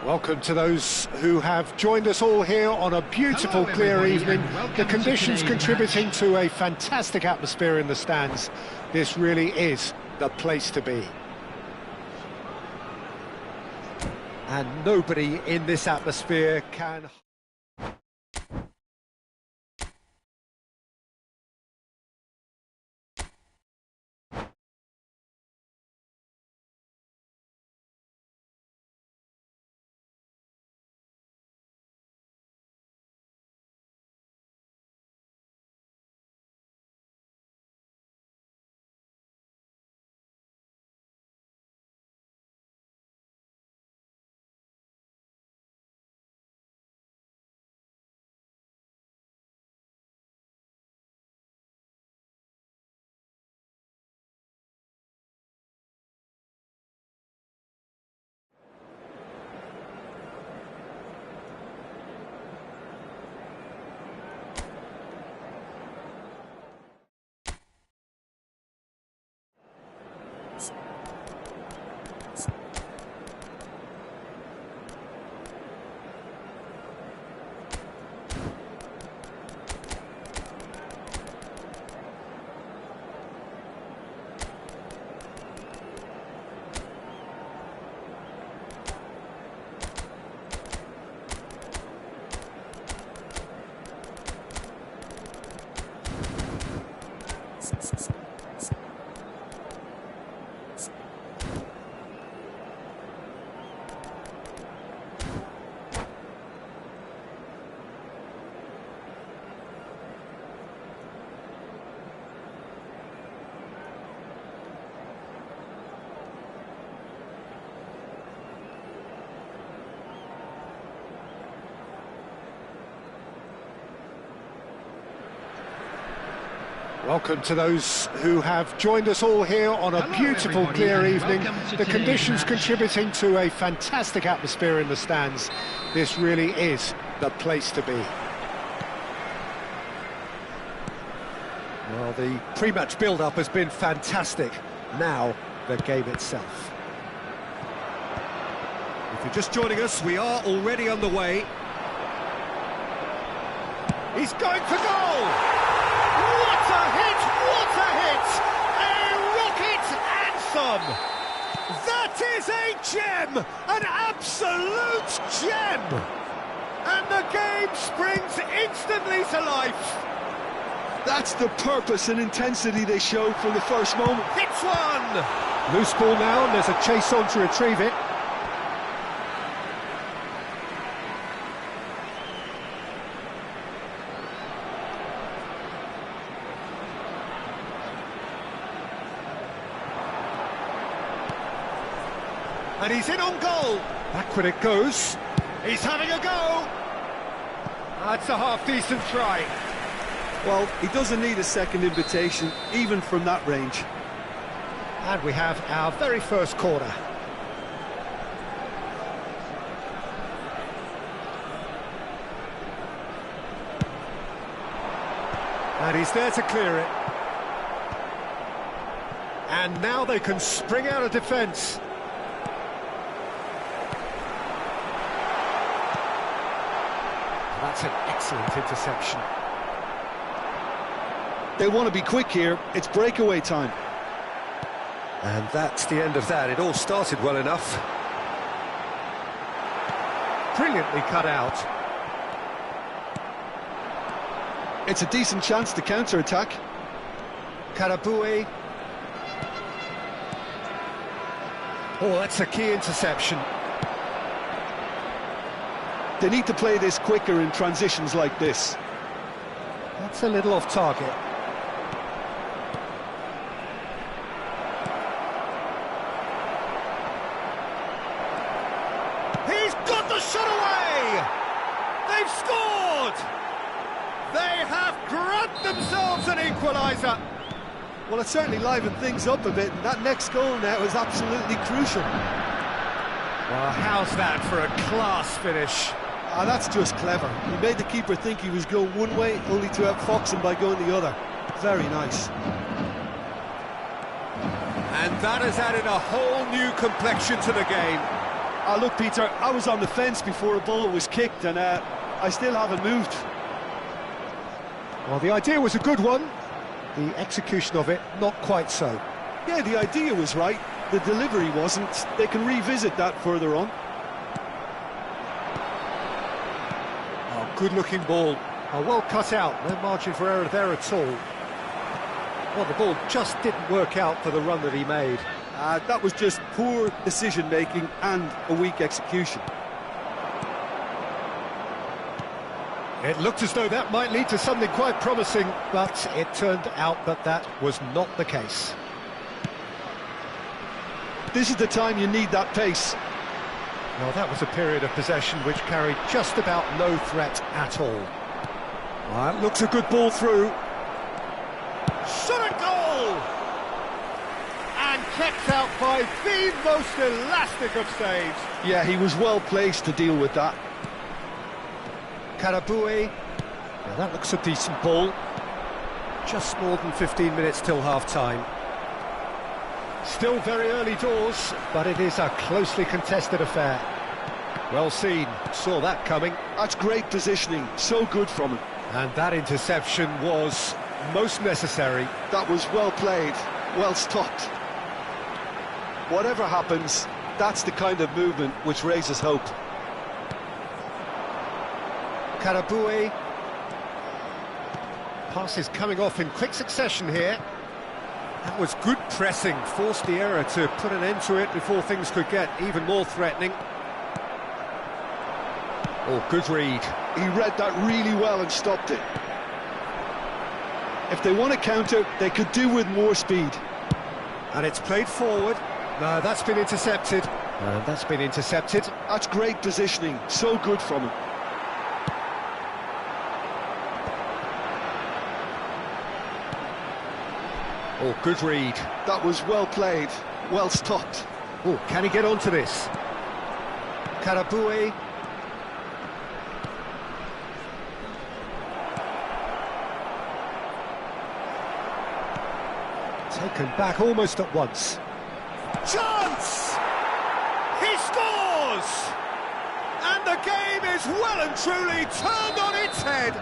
Welcome to those who have joined us all here on a beautiful, clear evening. The conditions contributing to a fantastic atmosphere in the stands. This really is the place to be. And nobody in this atmosphere can... Welcome to those who have joined us all here on a beautiful, clear evening. The conditions contributing to a fantastic atmosphere in the stands. This really is the place to be. Well, the pre-match build-up has been fantastic. Now, the game itself. If you're just joining us, we are already underway. He's going for goal! What a hit! What a hit! A rocket anthem! That is a gem! An absolute gem! And the game springs instantly to life. That's the purpose and intensity they showed from the first moment. Hits one! Loose ball now, and there's a chase on to retrieve it. And he's in on goal. Backward it goes. He's having a go. That's a half-decent try. Well, he doesn't need a second invitation, even from that range. And we have our very first corner. And he's there to clear it. And now they can spring out of defence. That's an excellent interception. They want to be quick here. It's breakaway time. And that's the end of that. It all started well enough. Brilliantly cut out. It's a decent chance to counter-attack. Karaboué. Oh, that's a key interception. They need to play this quicker in transitions like this. That's a little off target. He's got the shot away! They've scored! They have grabbed themselves an equaliser. Well, it certainly livened things up a bit, and that next goal now is absolutely crucial. Well, how's that for a class finish? Ah, that's just clever. He made the keeper think he was going one way, only to outfox him by going the other. Very nice. And that has added a whole new complexion to the game. Ah, look, Peter, I was on the fence before a ball was kicked, and I still haven't moved. Well, the idea was a good one. The execution of it, not quite so. Yeah, the idea was right. The delivery wasn't. They can revisit that further on. Oh, good-looking ball. Oh, well cut out. No margin for error there at all. Well, the ball just didn't work out for the run that he made. That was just poor decision-making and a weak execution. It looked as though that might lead to something quite promising, but it turned out that that was not the case. This is the time you need that pace. Well, that was a period of possession which carried just about no threat at all. Well, looks a good ball through. Shot at goal! And kept out by the most elastic of saves. Yeah, he was well placed to deal with that. Karaboué. Now that looks a decent ball. Just more than 15 minutes till half-time. Still very early doors, but it is a closely contested affair. Well seen, saw that coming. That's great positioning, so good from him. And that interception was most necessary. That was well played, well stopped. Whatever happens, that's the kind of movement which raises hope. Karaboué. Pass is coming off in quick succession here. That was good pressing, forced the error to put an end to it before things could get even more threatening. Oh, good read. He read that really well and stopped it. If they want to counter, they could do with more speed. And it's played forward. No, that's been intercepted. That's been intercepted. That's great positioning, so good from him. Oh, good read. That was well played, well stopped. Oh, can he get onto this? Karaboué. Taken back almost at once. Chance! He scores! And the game is well and truly turned on its head.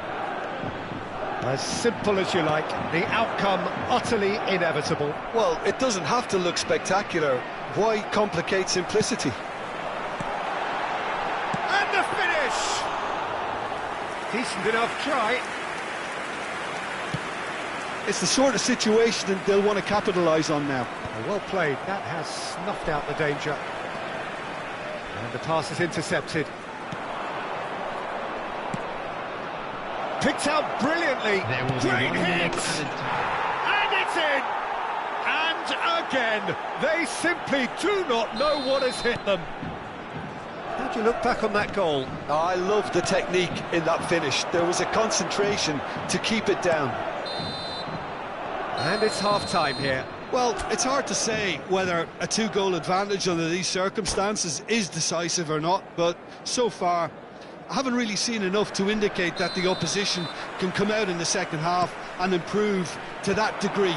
As simple as you like, the outcome utterly inevitable. Well, it doesn't have to look spectacular. Why complicate simplicity? And the finish! Decent enough try. It's the sort of situation that they'll want to capitalise on now. Well played, that has snuffed out the danger. And the pass is intercepted. Picked out brilliantly. Great hit! And it's in! And again, they simply do not know what has hit them. How do you look back on that goal? Oh, I love the technique in that finish. There was a concentration to keep it down. And it's half-time here. Well, it's hard to say whether a two-goal advantage under these circumstances is decisive or not, but so far I haven't really seen enough to indicate that the opposition can come out in the second half and improve to that degree.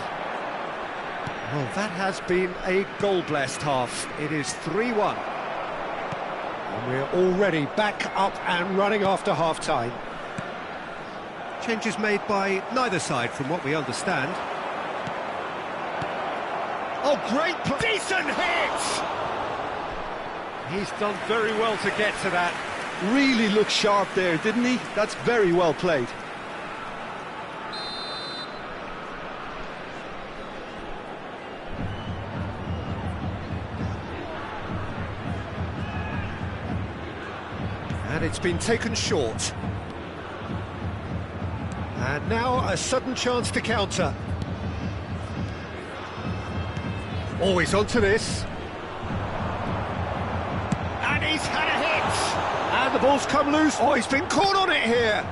Well, that has been a goal-blessed half. It is 3-1. And we're already back up and running after half-time. Changes made by neither side, from what we understand. Oh, great play! Decent hit! He's done very well to get to that. Really looked sharp there, didn't he? That's very well played. And it's been taken short. And now a sudden chance to counter. Always onto this. And he's had a hit! And the ball's come loose. Oh, he's been caught on it here.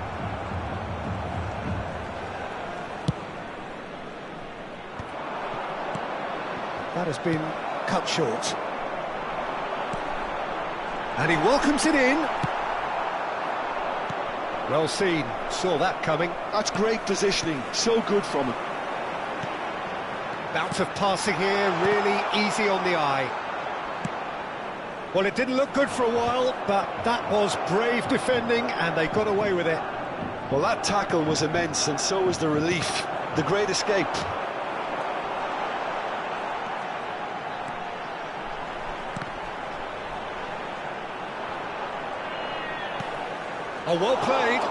That has been cut short. And he welcomes it in. Well seen, saw that coming. That's great positioning, so good from him. Bout of passing here, really easy on the eye. Well, it didn't look good for a while, but that was brave defending, and they got away with it. Well, that tackle was immense, and so was the relief. The great escape. Oh, well played.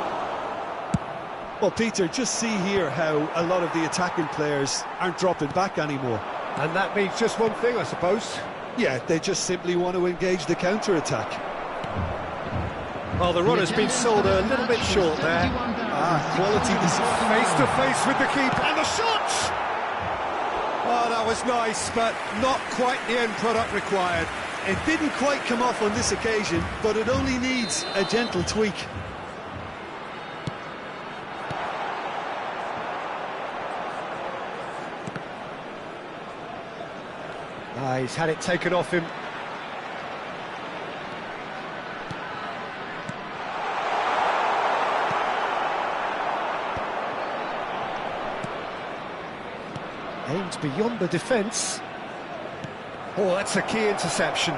Well, Peter, just see here how a lot of the attacking players aren't dropping back anymore. And that means just one thing, I suppose. Yeah, they just simply want to engage the counter-attack. Well, the run has been sold a little bit short there. Quality decision. Face to face with the keeper, and the shot! Oh, that was nice, but not quite the end product required. It didn't quite come off on this occasion, but it only needs a gentle tweak. He's had it taken off him. Aimed beyond the defence. Oh, that's a key interception.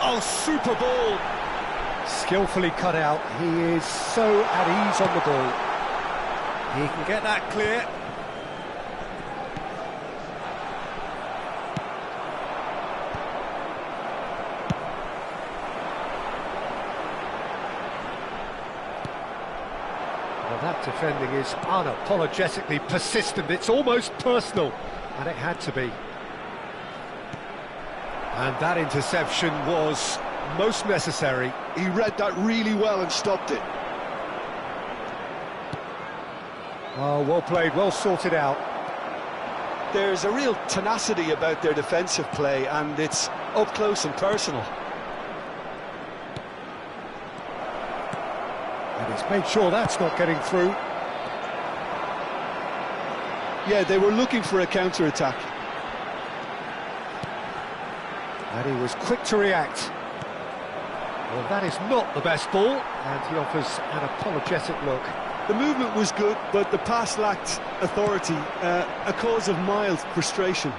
Oh, super ball. Skillfully cut out. He is so at ease on the ball. He can get that clear. Well, that defending is unapologetically persistent. It's almost personal, and it had to be. And that interception was most necessary. He read that really well and stopped it. Oh, well played, well sorted out. There's a real tenacity about their defensive play, and it's up close and personal. And he's made sure that's not getting through. Yeah, they were looking for a counter-attack. And he was quick to react. Well, that is not the best ball, and he offers an apologetic look. The movement was good, but the pass lacked authority, a cause of mild frustration.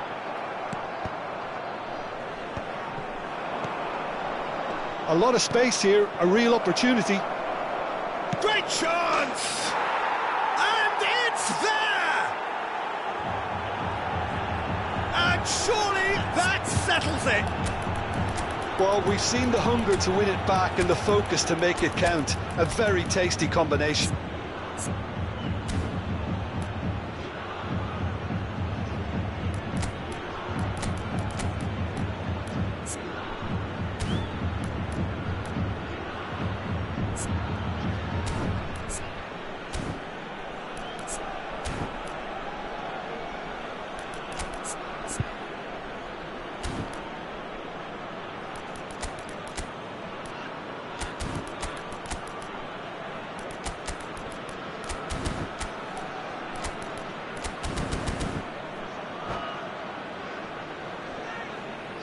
A lot of space here, a real opportunity. Great chance! And it's there! And surely that settles it! Well, we've seen the hunger to win it back and the focus to make it count. A very tasty combination.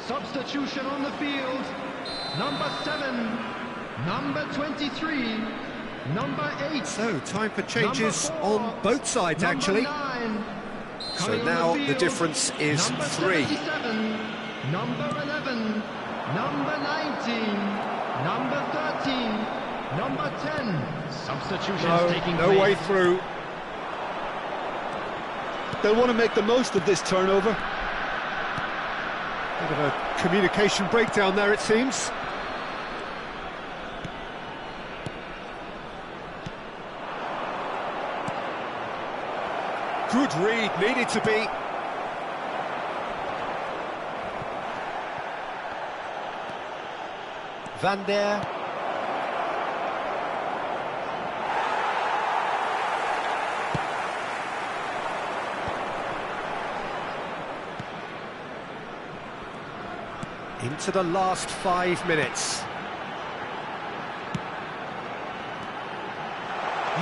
Substitution on the field, number 7, number 23, number 8. So, time for changes 4, on both sides, actually. 9, So now the difference is number 3. 77, number 11, number 19, number 13, number 10. Substitutions taking No place. way through. They'll want to make the most of this turnover. Bit of a communication breakdown there, it seems. Good read, needed to be. Van der. Into the last 5 minutes.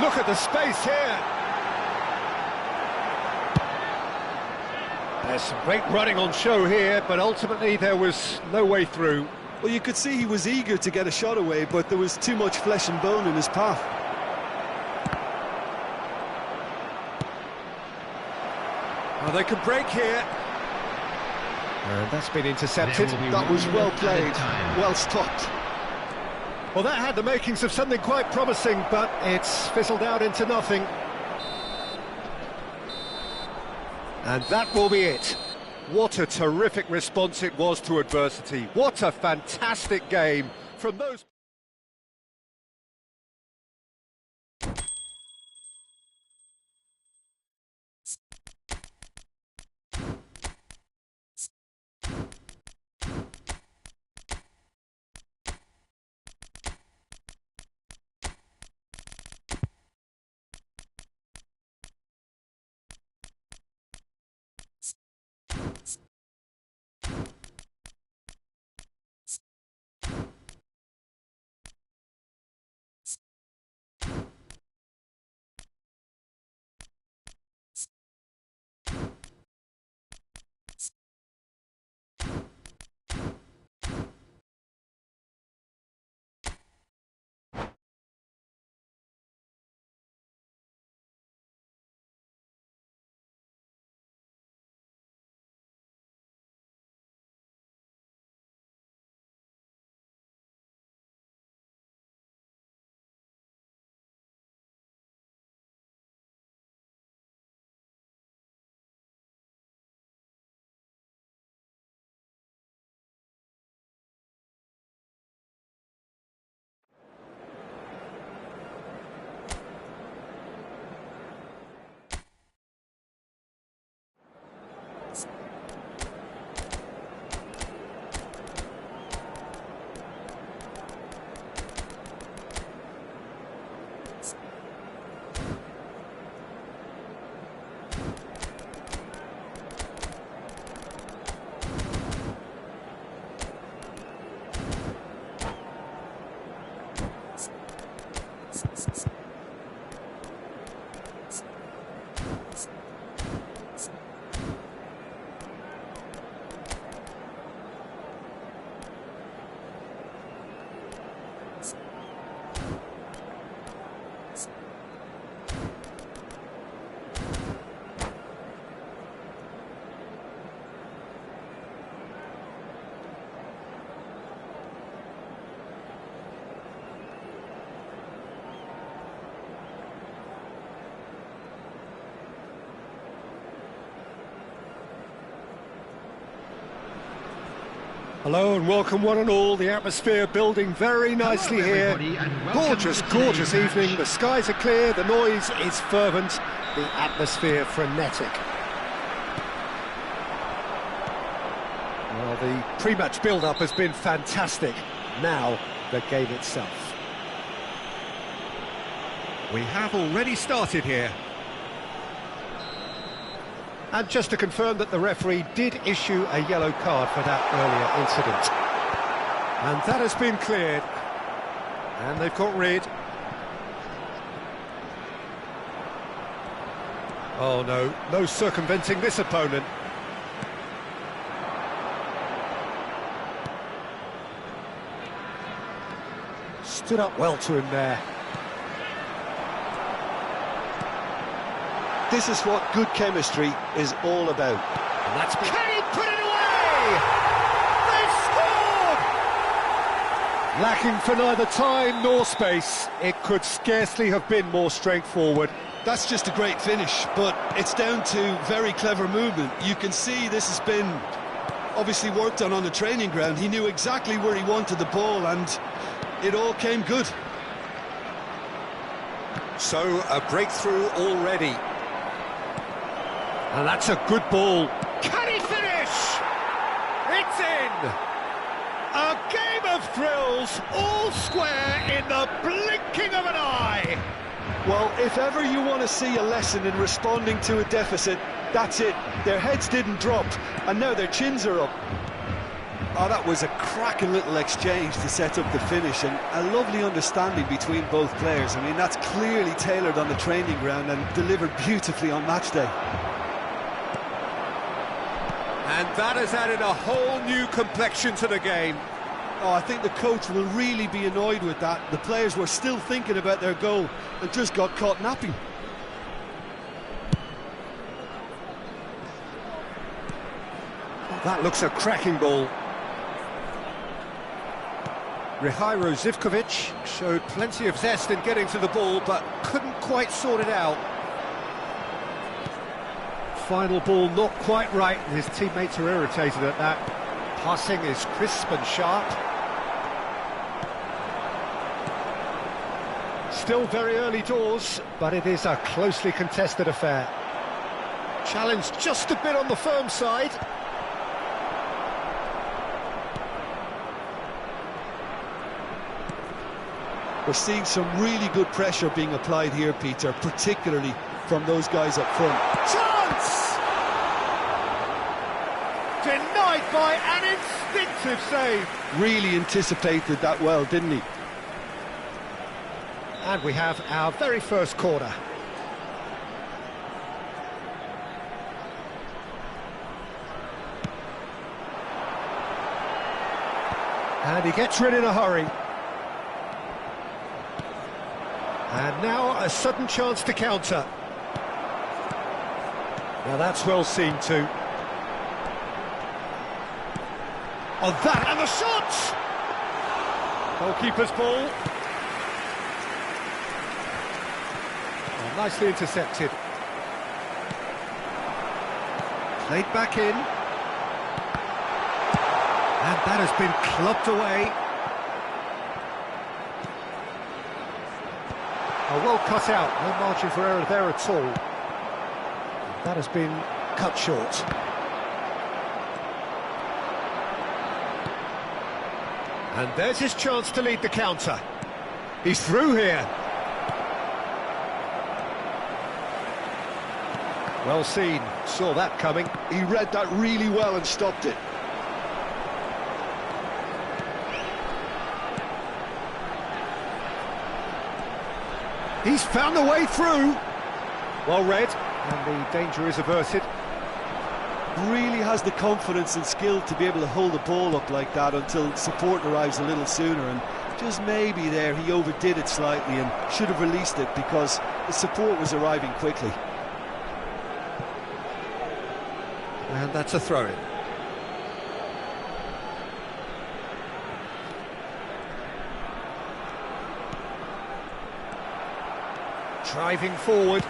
Look at the space here. There's some great running on show here, but ultimately there was no way through. Well, you could see he was eager to get a shot away, but there was too much flesh and bone in his path. Oh, they can break here. And that's been intercepted. That was well played, well stopped. Well, that had the makings of something quite promising, but it's fizzled out into nothing. And that will be it. What a terrific response it was to adversity. What a fantastic game from those... Hello and welcome one and all. The atmosphere building very nicely here. Gorgeous, gorgeous evening. The skies are clear, the noise is fervent, the atmosphere frenetic. Well, the pre-match build-up has been fantastic. Now, the game itself. We have already started here. And just to confirm that the referee did issue a yellow card for that earlier incident. And that has been cleared. And they've got rid. Oh no, no circumventing this opponent. Stood up well to him there. This is what good chemistry is all about. And that's... Can he put it away? They've scored! Lacking for neither time nor space. It could scarcely have been more straightforward. That's just a great finish, but it's down to very clever movement. You can see this has been obviously worked on the training ground. He knew exactly where he wanted the ball, and it all came good. So, a breakthrough already. And that's a good ball. Can he finish? It's in! A game of thrills, all square in the blinking of an eye. Well, if ever you want to see a lesson in responding to a deficit, that's it. Their heads didn't drop, and now their chins are up. Oh, that was a cracking little exchange to set up the finish, and a lovely understanding between both players. I mean, that's clearly tailored on the training ground and delivered beautifully on match day. And that has added a whole new complexion to the game. Oh, I think the coach will really be annoyed with that. The players were still thinking about their goal and just got caught napping. That looks a cracking ball. Mihailo Zivkovic showed plenty of zest in getting to the ball, but couldn't quite sort it out. Final ball not quite right, and his teammates are irritated at that. Passing is crisp and sharp. Still very early doors, but it is a closely contested affair. Challenge just a bit on the firm side. We're seeing some really good pressure being applied here, Peter, particularly from those guys up front. Chance! Denied by an instinctive save. Really anticipated that well, didn't he? And we have our very first corner. And he gets rid in a hurry. And now a sudden chance to counter. Now that's well seen too. Oh, that, and the shot! Goalkeeper's ball. Oh, nicely intercepted. Played back in. And that has been clubbed away. Oh, well cut out, no margin for error there at all. That has been cut short. And there's his chance to lead the counter. He's through here. Well seen, saw that coming. He read that really well and stopped it. He's found the way through. Well read, and the danger is averted. Really has the confidence and skill to be able to hold the ball up like that until support arrives a little sooner, and just maybe there he overdid it slightly and should have released it because the support was arriving quickly. And that's a throw-in. Driving forward.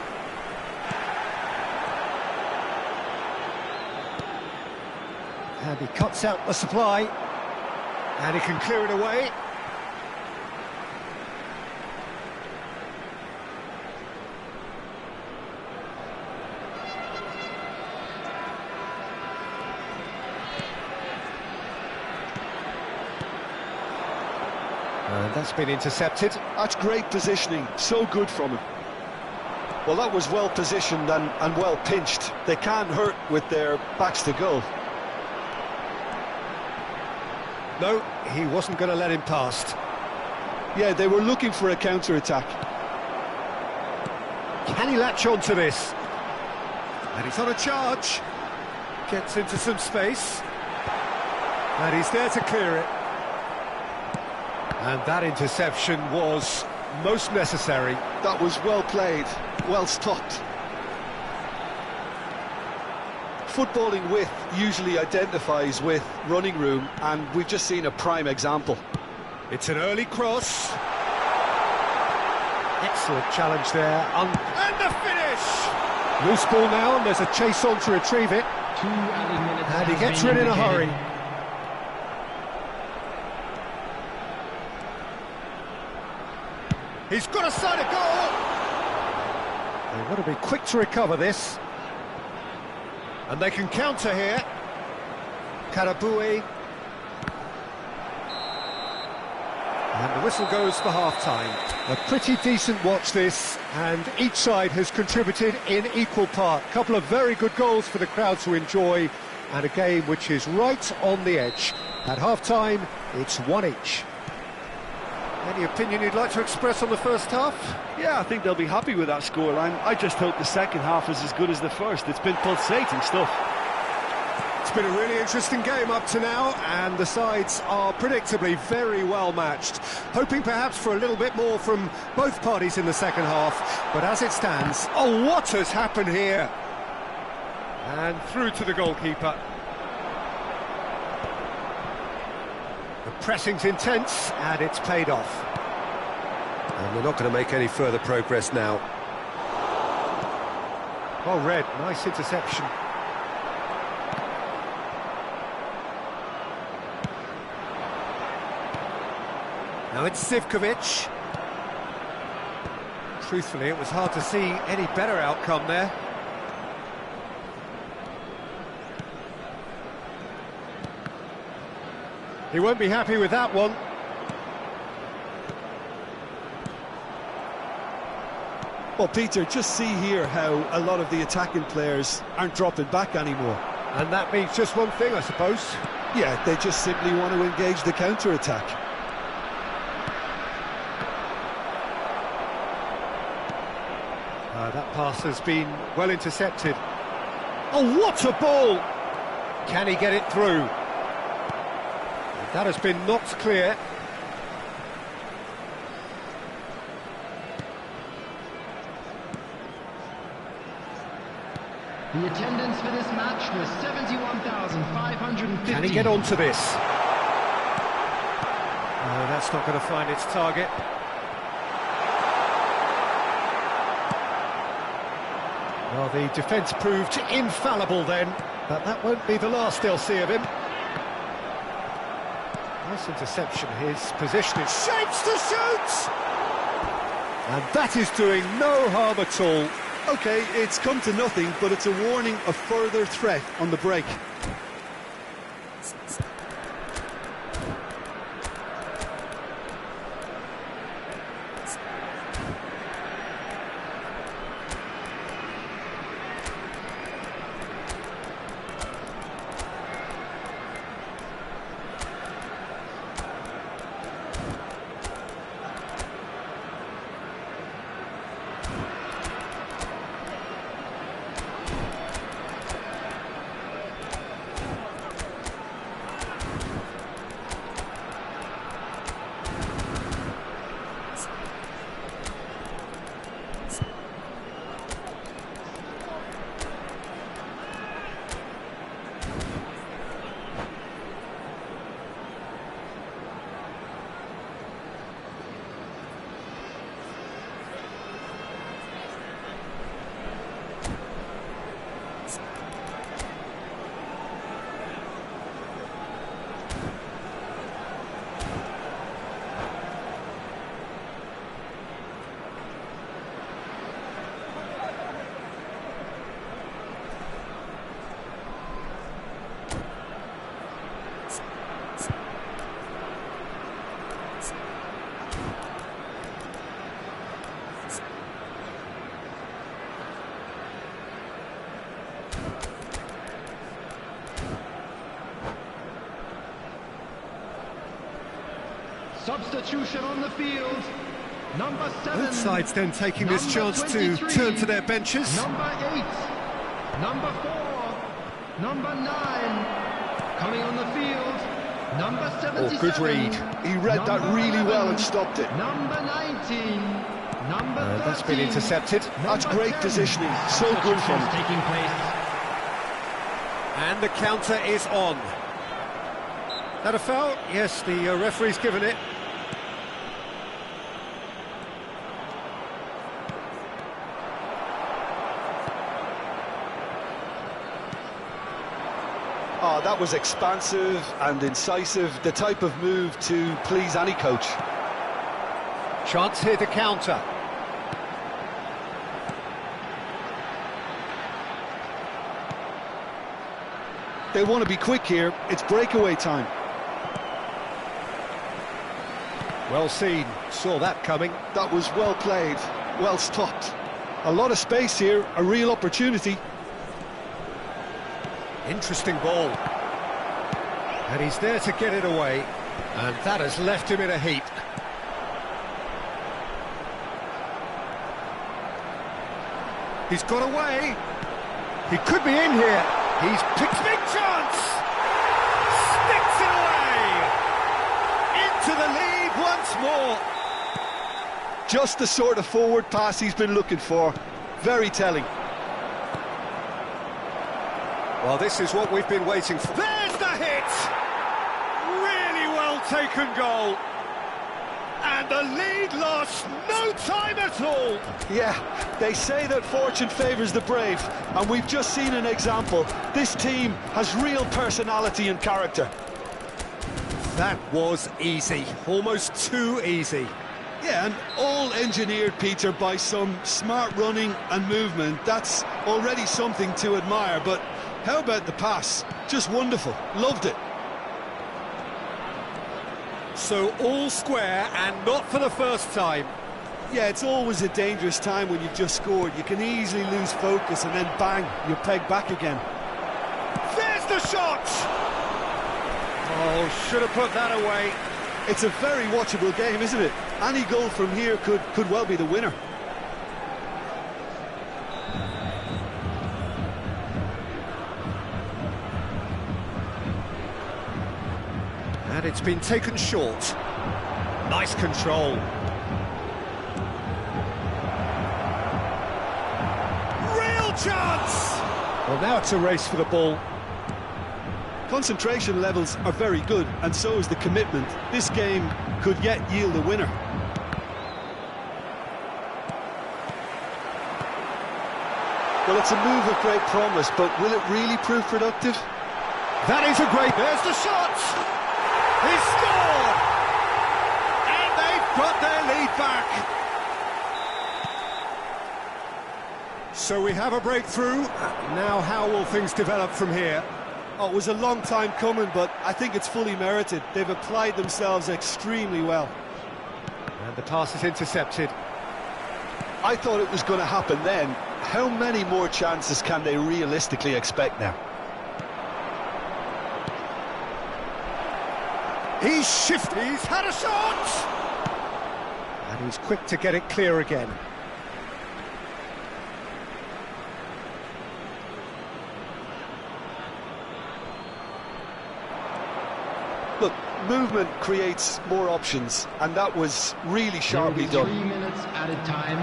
And he cuts out the supply. And he can clear it away. And that's been intercepted. That's great positioning, so good from him. Well, that was well positioned and well pinched. They can't hurt with their backs to goal. No, he wasn't going to let him past. Yeah, they were looking for a counter-attack. Can he latch on to this? And he's on a charge. Gets into some space. And he's there to clear it. And that interception was most necessary. That was well played, well stopped. Footballing width usually identifies with running room, and we've just seen a prime example. It's an early cross. Excellent challenge there. And the finish! Loose ball now, and there's a chase on to retrieve it. 2 added minutes. And he has gets been rid in a indicated. hurry. He's got a side of goal! They've got to be quick to recover this. And they can counter here. Karaboué. And the whistle goes for half-time. A pretty decent watch this, and each side has contributed in equal part. A couple of very good goals for the crowd to enjoy, and a game which is right on the edge. At half-time, it's 1 each. Any opinion you'd like to express on the first half? Yeah, I think they'll be happy with that scoreline. I just hope the second half is as good as the first. It's been pulsating stuff. It's been a really interesting game up to now, and the sides are predictably very well matched. Hoping perhaps for a little bit more from both parties in the second half, but as it stands, oh, what has happened here? And through to the goalkeeper. The pressing's intense, and it's paid off. And they're not going to make any further progress now. Well read, nice interception. Now it's Zivkovic. Truthfully, it was hard to see any better outcome there. He won't be happy with that one. Well, Peter, just see here how a lot of the attacking players aren't dropping back anymore. And that means just one thing, I suppose. Yeah, they just simply want to engage the counter-attack. That pass has been well intercepted. Oh, what a ball! Can he get it through? That has been knocked clear. The attendance for this match was 71,550. Can he get onto this? No, that's not going to find its target. Well, the defence proved infallible then, but that won't be the last they'll see of him. Nice interception. His position is shapes to shoot! And that is doing no harm at all. OK, it's come to nothing, but it's a warning of further threat on the break. Substitution on the field. Number 7. Both sides then taking this chance to 23. turn to their benches. Number 8. Number 4. Number 9. Coming on the field. Number 77. Oh, good read. He read that really well and stopped it. Number 19. Number 13. That's been intercepted. That's Number great 10. positioning. So good from him. Taking place. And the counter is on. That a foul? Yes, the referee's given it. Oh, that was expansive and incisive, the type of move to please any coach. Chance here to counter. They want to be quick here. It's breakaway time. Well seen, saw that coming. That was well played, well stopped. A lot of space here, a real opportunity. Interesting ball. And he's there to get it away. And that has left him in a heap. He's got away. He could be in here. He's picked big chance. Sticks it away. Into the lead once more. Just the sort of forward pass he's been looking for. Very telling. Well, this is what we've been waiting for. There's the hit! Really well taken goal. And the lead lost no time at all. Yeah, they say that fortune favours the brave, and we've just seen an example. This team has real personality and character. That was easy, almost too easy. Yeah, and all engineered, Peter, by some smart running and movement. That's already something to admire, but how about the pass? Just wonderful. Loved it. So all square and not for the first time. Yeah, it's always a dangerous time when you've just scored. You can easily lose focus and then bang, you're pegged back again. There's the shot! Oh, should have put that away. It's a very watchable game, isn't it? Any goal from here could well be the winner. And it's been taken short. Nice control. Real chance! Well, now it's a race for the ball. Concentration levels are very good, and so is the commitment. This game could yet yield a winner. Well, it's a move of great promise, but will it really prove productive? That is a great... There's the shot! He scored! And they've got their lead back. So we have a breakthrough. Now how will things develop from here? Oh, it was a long time coming, but I think it's fully merited. They've applied themselves extremely well. And the pass is intercepted. I thought it was going to happen then. How many more chances can they realistically expect now? He's shifted, he's had a shot! And he's quick to get it clear again. Look, movement creates more options, and that was really sharply There will be done. 3 minutes added time.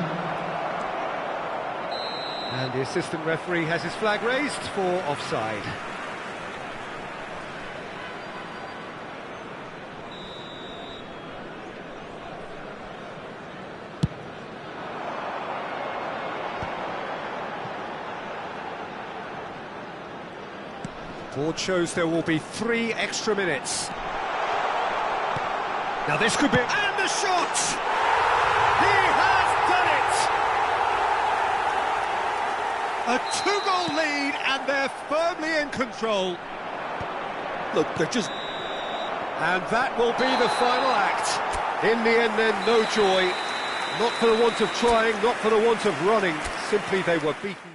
And the assistant referee has his flag raised for offside. Board shows there will be 3 extra minutes. Now this could be... And the shot! He has done it! A 2-goal lead and they're firmly in control. Look, they're just... And that will be the final act. In the end then, no joy. Not for the want of trying, not for the want of running. Simply they were beaten.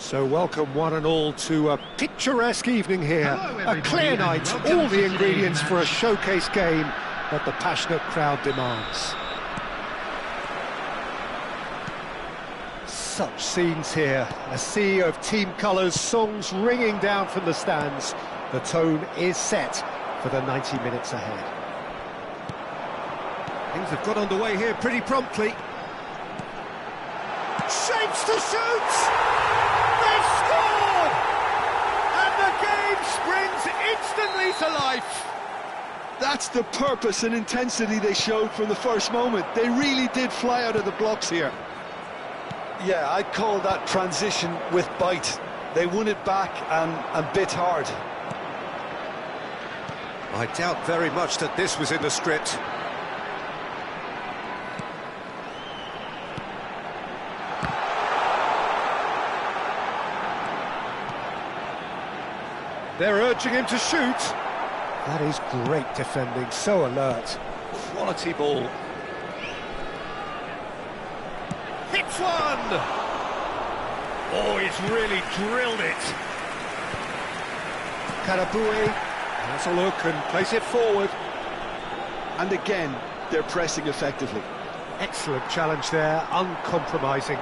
So welcome one and all to a picturesque evening here. Hello, A everybody, clear and night, welcome all to the today's ingredients for a match. showcase game that the passionate crowd demands. Such scenes here, a sea of team colours, songs ringing down from the stands. The tone is set for the 90 minutes ahead. Things have got underway here pretty promptly. Shapes to shoot! They've scored! And the game springs instantly to life. That's the purpose and intensity they showed from the first moment. They really did fly out of the blocks here. Yeah, I'd call that transition with bite. They won it back and bit hard. I doubt very much that this was in the script. They're urging him to shoot. That is great defending, so alert. Quality ball. Hits one! Oh, he's really drilled it. Karaboué has a look and plays it forward. And again, they're pressing effectively. Excellent challenge there, uncompromising.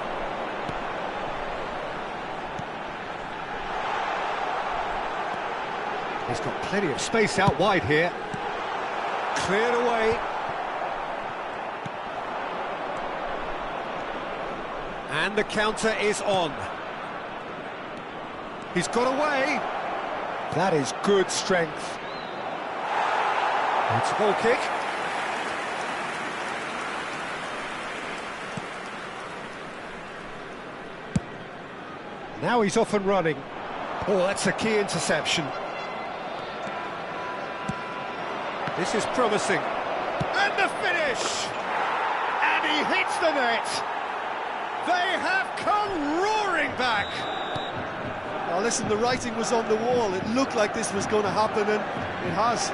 He's got plenty of space out wide here. Cleared away. And the counter is on. He's got away. That is good strength. It's a goal kick. Now he's off and running. Oh, that's a key interception. This is promising. And the finish! And he hits the net! They have come roaring back! Now listen, the writing was on the wall. It looked like this was going to happen, and it has.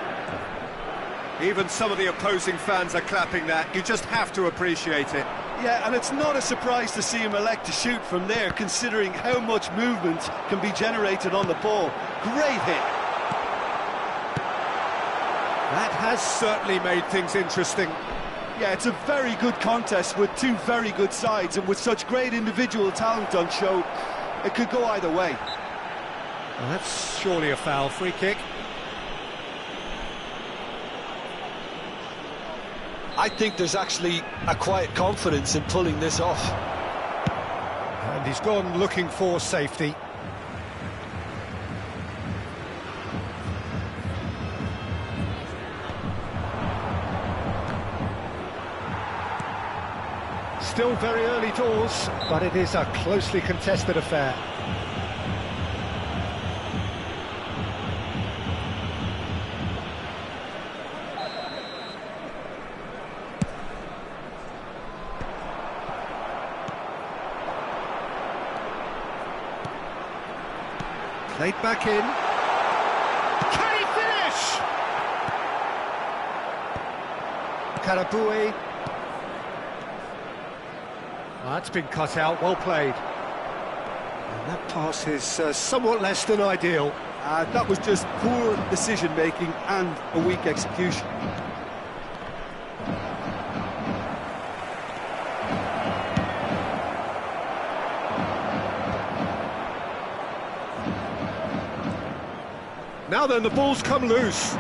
Even some of the opposing fans are clapping that. You just have to appreciate it. Yeah, and it's not a surprise to see him elect to shoot from there, considering how much movement can be generated on the ball. Great hit. That has certainly made things interesting. Yeah, it's a very good contest with two very good sides, and with such great individual talent on show, it could go either way. Well, that's surely a foul. Free kick. I think there's actually a quiet confidence in pulling this off. And he's gone looking for safety. Still very early doors, but it is a closely contested affair. Played back in. Can he finish? Karaboué. That's been cut out, well played. And that pass is somewhat less than ideal. That was just poor decision-making and a weak execution. Now then, the ball's come loose.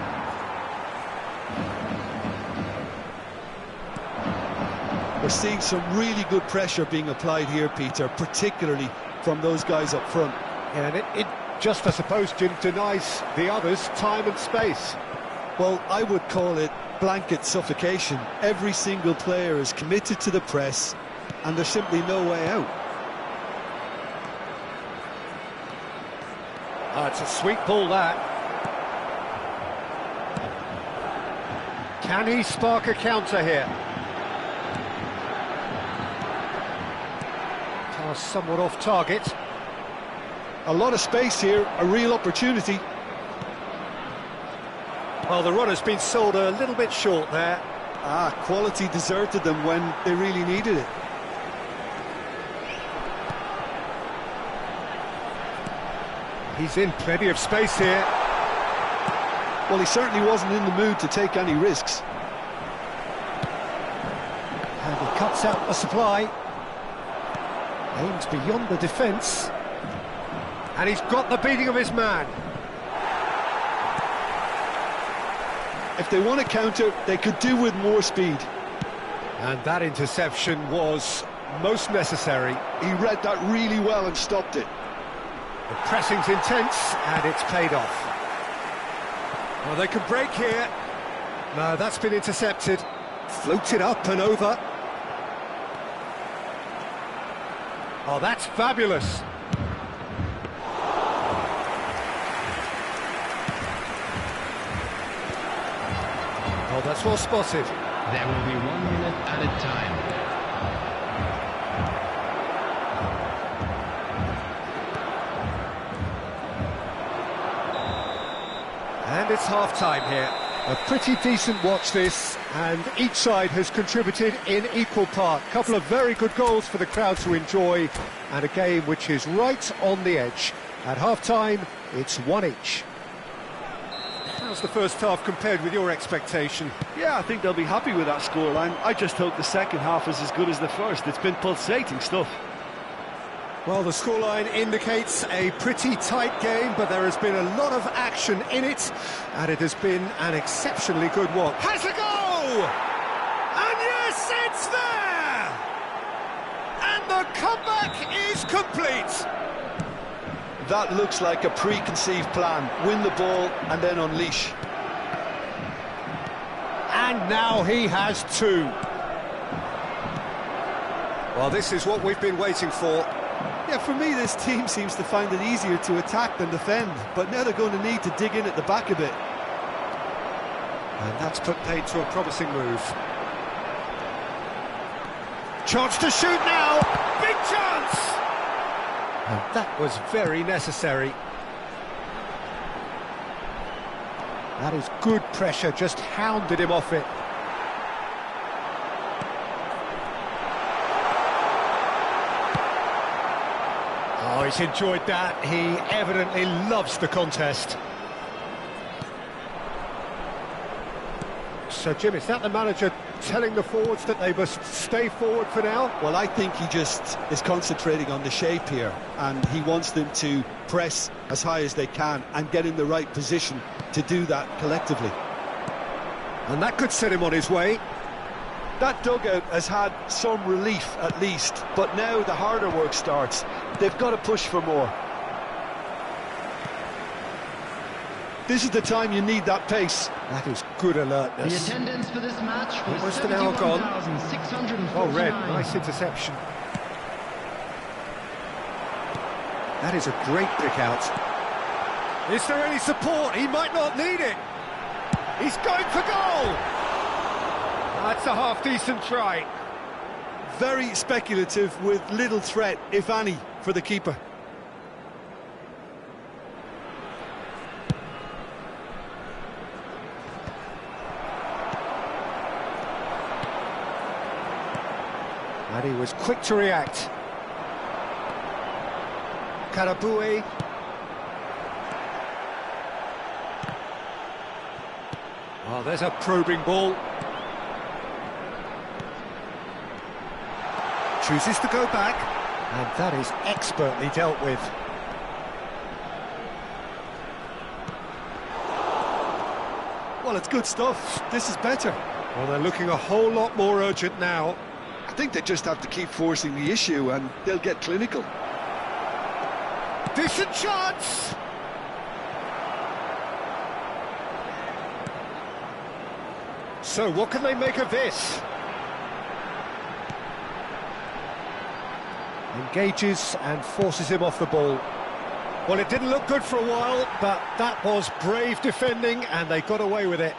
We're seeing some really good pressure being applied here, Peter, particularly from those guys up front. Yeah, and it just, I suppose, denies the others time and space. Well, I would call it blanket suffocation. Every single player is committed to the press, and there's simply no way out. It's a sweet ball, that. Can he spark a counter here? Pass somewhat off target. A lot of space here, a real opportunity. Well, the run has been sold a little bit short there. Quality deserted them when they really needed it. He's in plenty of space here. Well, he certainly wasn't in the mood to take any risks. And he cuts out the supply. Aims beyond the defence. And he's got the beating of his man. If they want to counter, they could do with more speed. And that interception was most necessary. He read that really well and stopped it. The pressing's intense, and it's paid off. Well, they can break here. No, that's been intercepted. Floated up and over. Oh, that's fabulous. Oh, that's well spotted. There will be 1 minute added time. And it's half-time here. A pretty decent watch this, and each side has contributed in equal part. A couple of very good goals for the crowd to enjoy, and a game which is right on the edge. At half-time, it's 1 each. How's the first half compared with your expectation? Yeah, I think they'll be happy with that scoreline. I just hope the second half is as good as the first. It's been pulsating stuff. Well, the scoreline indicates a pretty tight game, but there has been a lot of action in it, and it has been an exceptionally good one. Has a go! And yes, it's there! And the comeback is complete! That looks like a preconceived plan. Win the ball and then unleash. And now he has two. Well, this is what we've been waiting for. Yeah, for me, this team seems to find it easier to attack than defend, but now they're going to need to dig in at the back a bit. And that's put paid to a promising move. Chance to shoot now! Big chance! And that was very necessary. That is good pressure, just hounded him off it. Oh, he's enjoyed that. He evidently loves the contest. So, Jim, is that the manager telling the forwards that they must stay forward for now? Well, I think he just is concentrating on the shape here, and he wants them to press as high as they can and get in the right position to do that collectively. And that could set him on his way. That dugout has had some relief at least, but now the harder work starts. They've got to push for more. This is the time you need that pace. That is good alertness. The attendance for this match was Almost an hour gone. 71,649. Oh, Red, nice interception. That is a great pick out. Is there any support? He might not need it. He's going for goal. That's a half-decent try. Very speculative with little threat, if any, for the keeper. And he was quick to react. Karaboué. Oh, there's a probing ball. Chooses to go back, and that is expertly dealt with. Well, it's good stuff. This is better. Well, they're looking a whole lot more urgent now. I think they just have to keep forcing the issue and they'll get clinical. Decent chance! So, what can they make of this? Engages and forces him off the ball. Well, it didn't look good for a while, but that was brave defending, and they got away with it.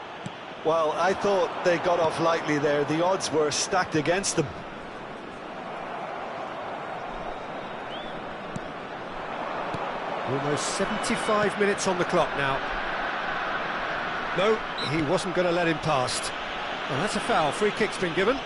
Well, I thought they got off lightly there. The odds were stacked against them. Almost 75 minutes on the clock now. No, he wasn't going to let him past. Well, that's a foul. Free kick's been given.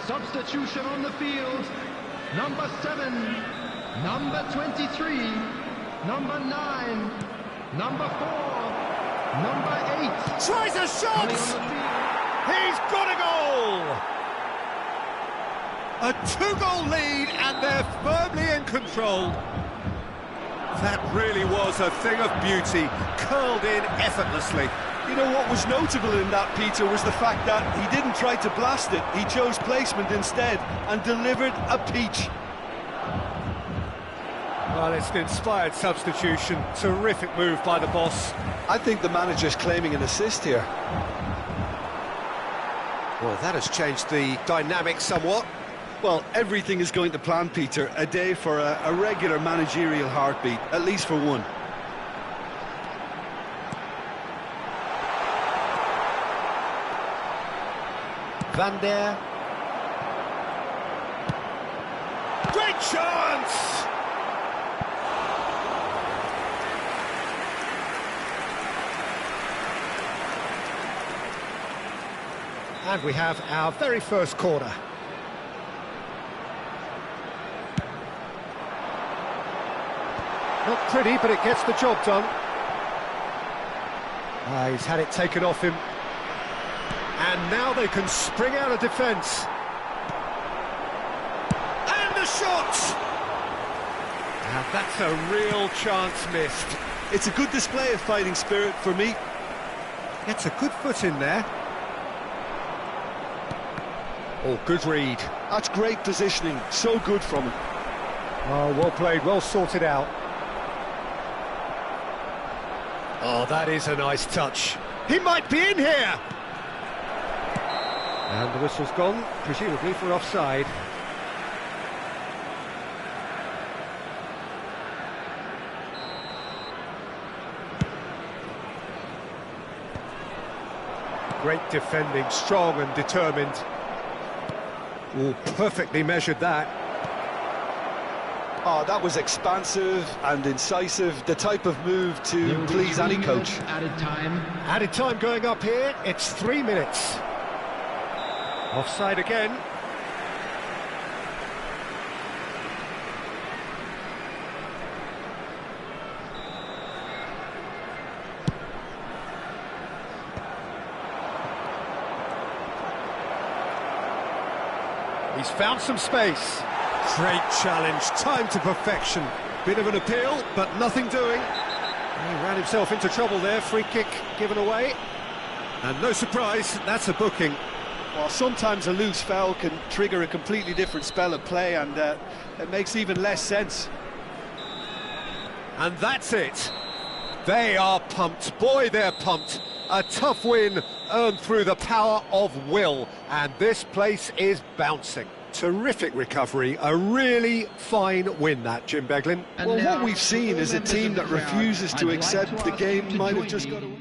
Substitution on the field. Number 7, number 23, number 9, number 4, number 8. Tries a shot! He's got a goal! A 2-goal lead, and they're firmly in control. That really was a thing of beauty, curled in effortlessly. You know what was notable in that, Peter, was the fact that he didn't try to blast it. He chose placement instead and delivered a peach. Well, it's an inspired substitution. Terrific move by the boss. I think the manager's claiming an assist here. Well, that has changed the dynamic somewhat. Well, everything is going to plan, Peter. A day for a regular managerial heartbeat, at least for one. Van der. Great chance! And we have our very first corner. Not pretty, but it gets the job done. He's had it taken off him. And now they can spring out of defence. And the shot! Now that's a real chance missed. It's a good display of fighting spirit for me. Gets a good foot in there. Oh, good read. That's great positioning, so good from him. Oh, well played, well sorted out. Oh, that is a nice touch. He might be in here! And the whistle's gone, presumably for offside. Great defending, strong and determined. Oh, perfectly measured that. Oh, that was expansive and incisive, the type of move to please any coach. Added time. Added time going up here, it's 3 minutes. Offside again. He's found some space. Great challenge, timed to perfection. Bit of an appeal, but nothing doing. He ran himself into trouble there, free kick given away. And no surprise, that's a booking. Well, sometimes a loose foul can trigger a completely different spell of play, and it makes even less sense. And that's it. They are pumped. Boy, they're pumped. A tough win earned through the power of will. And this place is bouncing. Terrific recovery. A really fine win, that, Jim Beglin. Well, what we've seen is a team that refuses to accept the game might have just got away.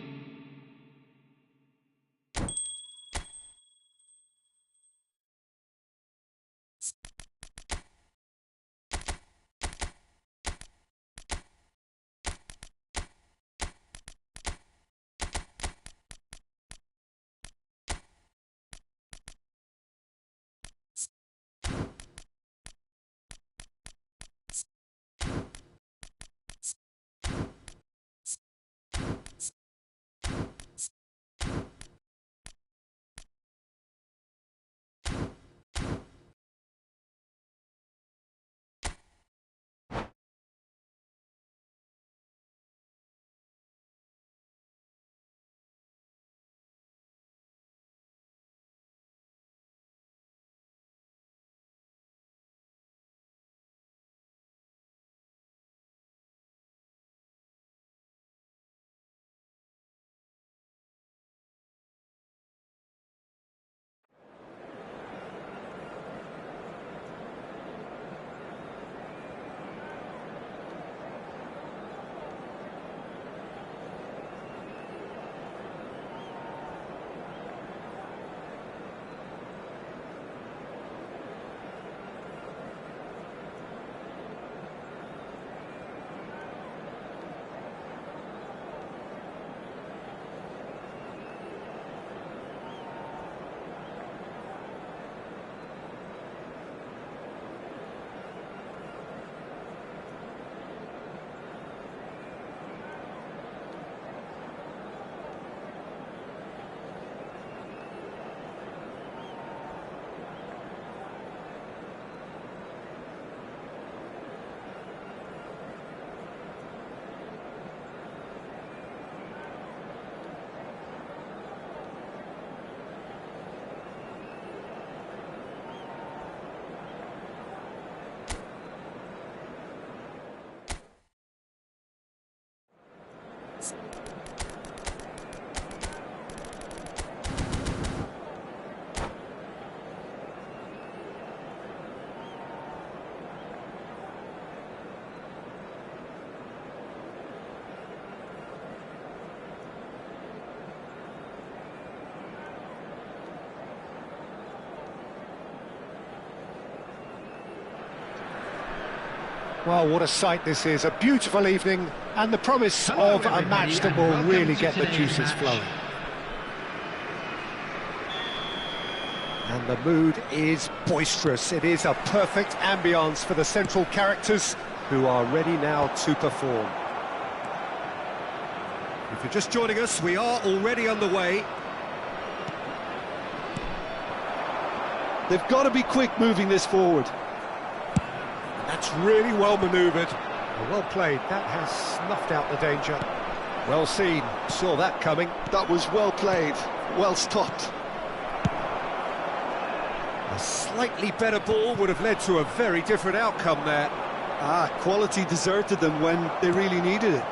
Well, what a sight this is, a beautiful evening, and the promise of a match that will really get the juices flowing. And the mood is boisterous. It is a perfect ambience for the central characters who are ready now to perform. If you're just joining us, we are already underway. They've got to be quick moving this forward. That's really well manoeuvred. Well played, that has snuffed out the danger. Well seen, saw that coming. That was well played, well stopped. A slightly better ball would have led to a very different outcome there. Quality deserted them when they really needed it.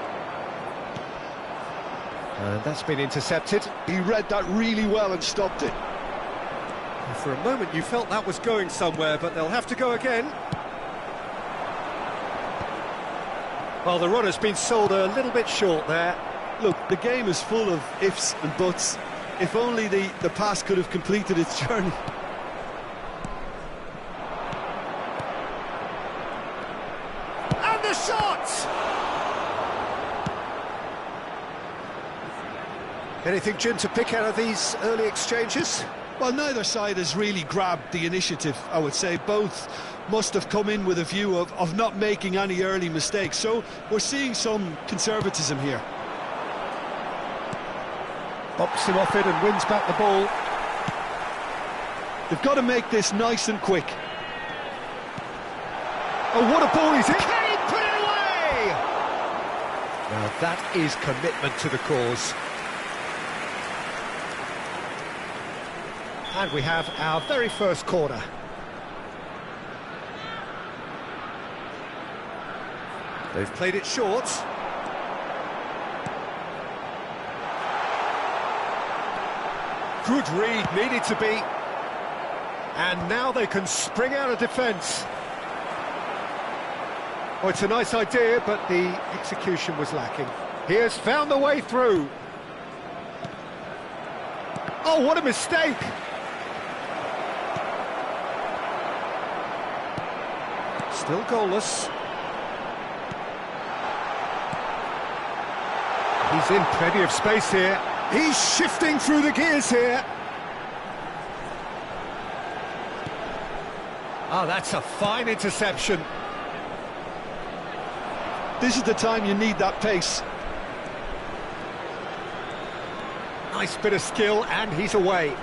And that's been intercepted. He read that really well and stopped it. For a moment you felt that was going somewhere, but they'll have to go again. Well, the run has been sold a little bit short there. Look, the game is full of ifs and buts. If only the pass could have completed its journey. And the shot! Anything, Jim, to pick out of these early exchanges? Well, neither side has really grabbed the initiative, I would say. Both must have come in with a view of not making any early mistakes. So we're seeing some conservatism here. Bops him off it and wins back the ball. They've got to make this nice and quick. Oh, what a ball he's in! Can he put it away? Now that is commitment to the cause. And we have our very first corner. They've played it short. Good read, needed to be. And now they can spring out of defence. Oh, it's a nice idea, but the execution was lacking. He has found the way through. Oh, what a mistake! Still goalless. He's in plenty of space here. He's shifting through the gears here. Oh, that's a fine interception. This is the time you need that pace. Nice bit of skill, and he's away.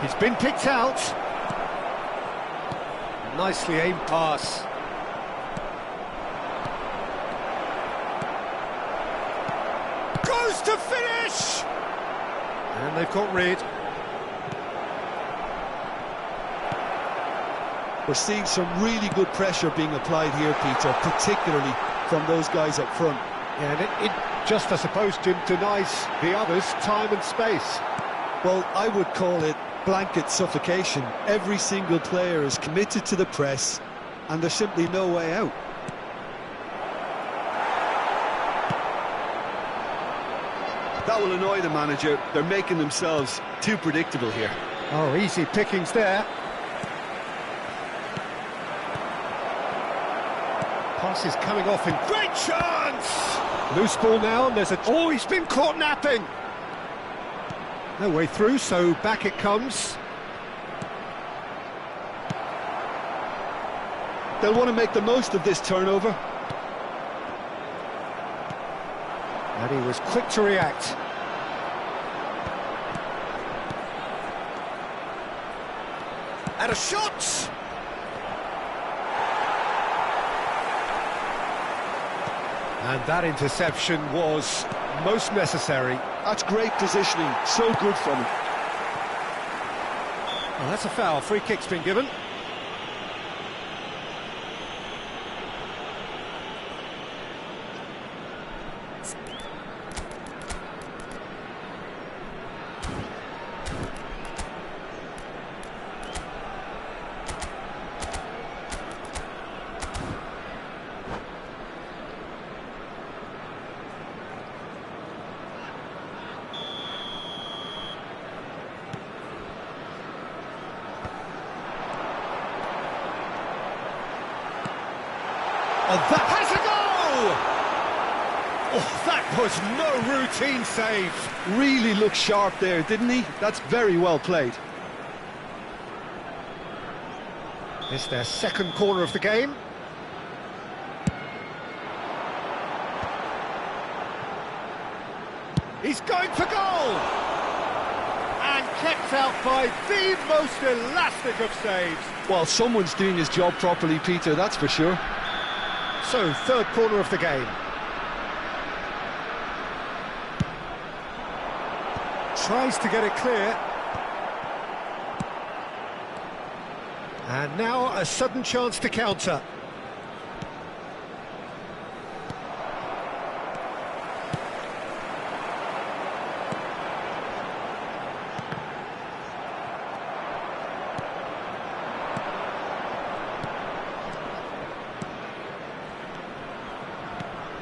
He's been picked out. Nicely aimed pass. Goes to finish! And they've got rid. We're seeing some really good pressure being applied here, Peter, particularly from those guys up front. Yeah, and it just, I suppose, Jim, denies the others time and space. Well, I would call it blanket suffocation. Every single player is committed to the press, and there's simply no way out. That will annoy the manager. They're making themselves too predictable here. Oh, easy pickings there. Pass is coming off in great chance! Loose ball now, and there's a... Oh, he's been caught napping! No way through, so back it comes. They'll want to make the most of this turnover. And he was quick to react. And a shot! And that interception was most necessary. That's great positioning, so good from him. Well, that's a foul. Free kick's been given. Well, that has a goal! Oh, that was no routine save. Really looked sharp there, didn't he? That's very well played. It's their second corner of the game. He's going for goal! And kept out by the most elastic of saves. Well, someone's doing his job properly, Peter, that's for sure. So, third corner of the game. Tries to get it clear. And now a sudden chance to counter.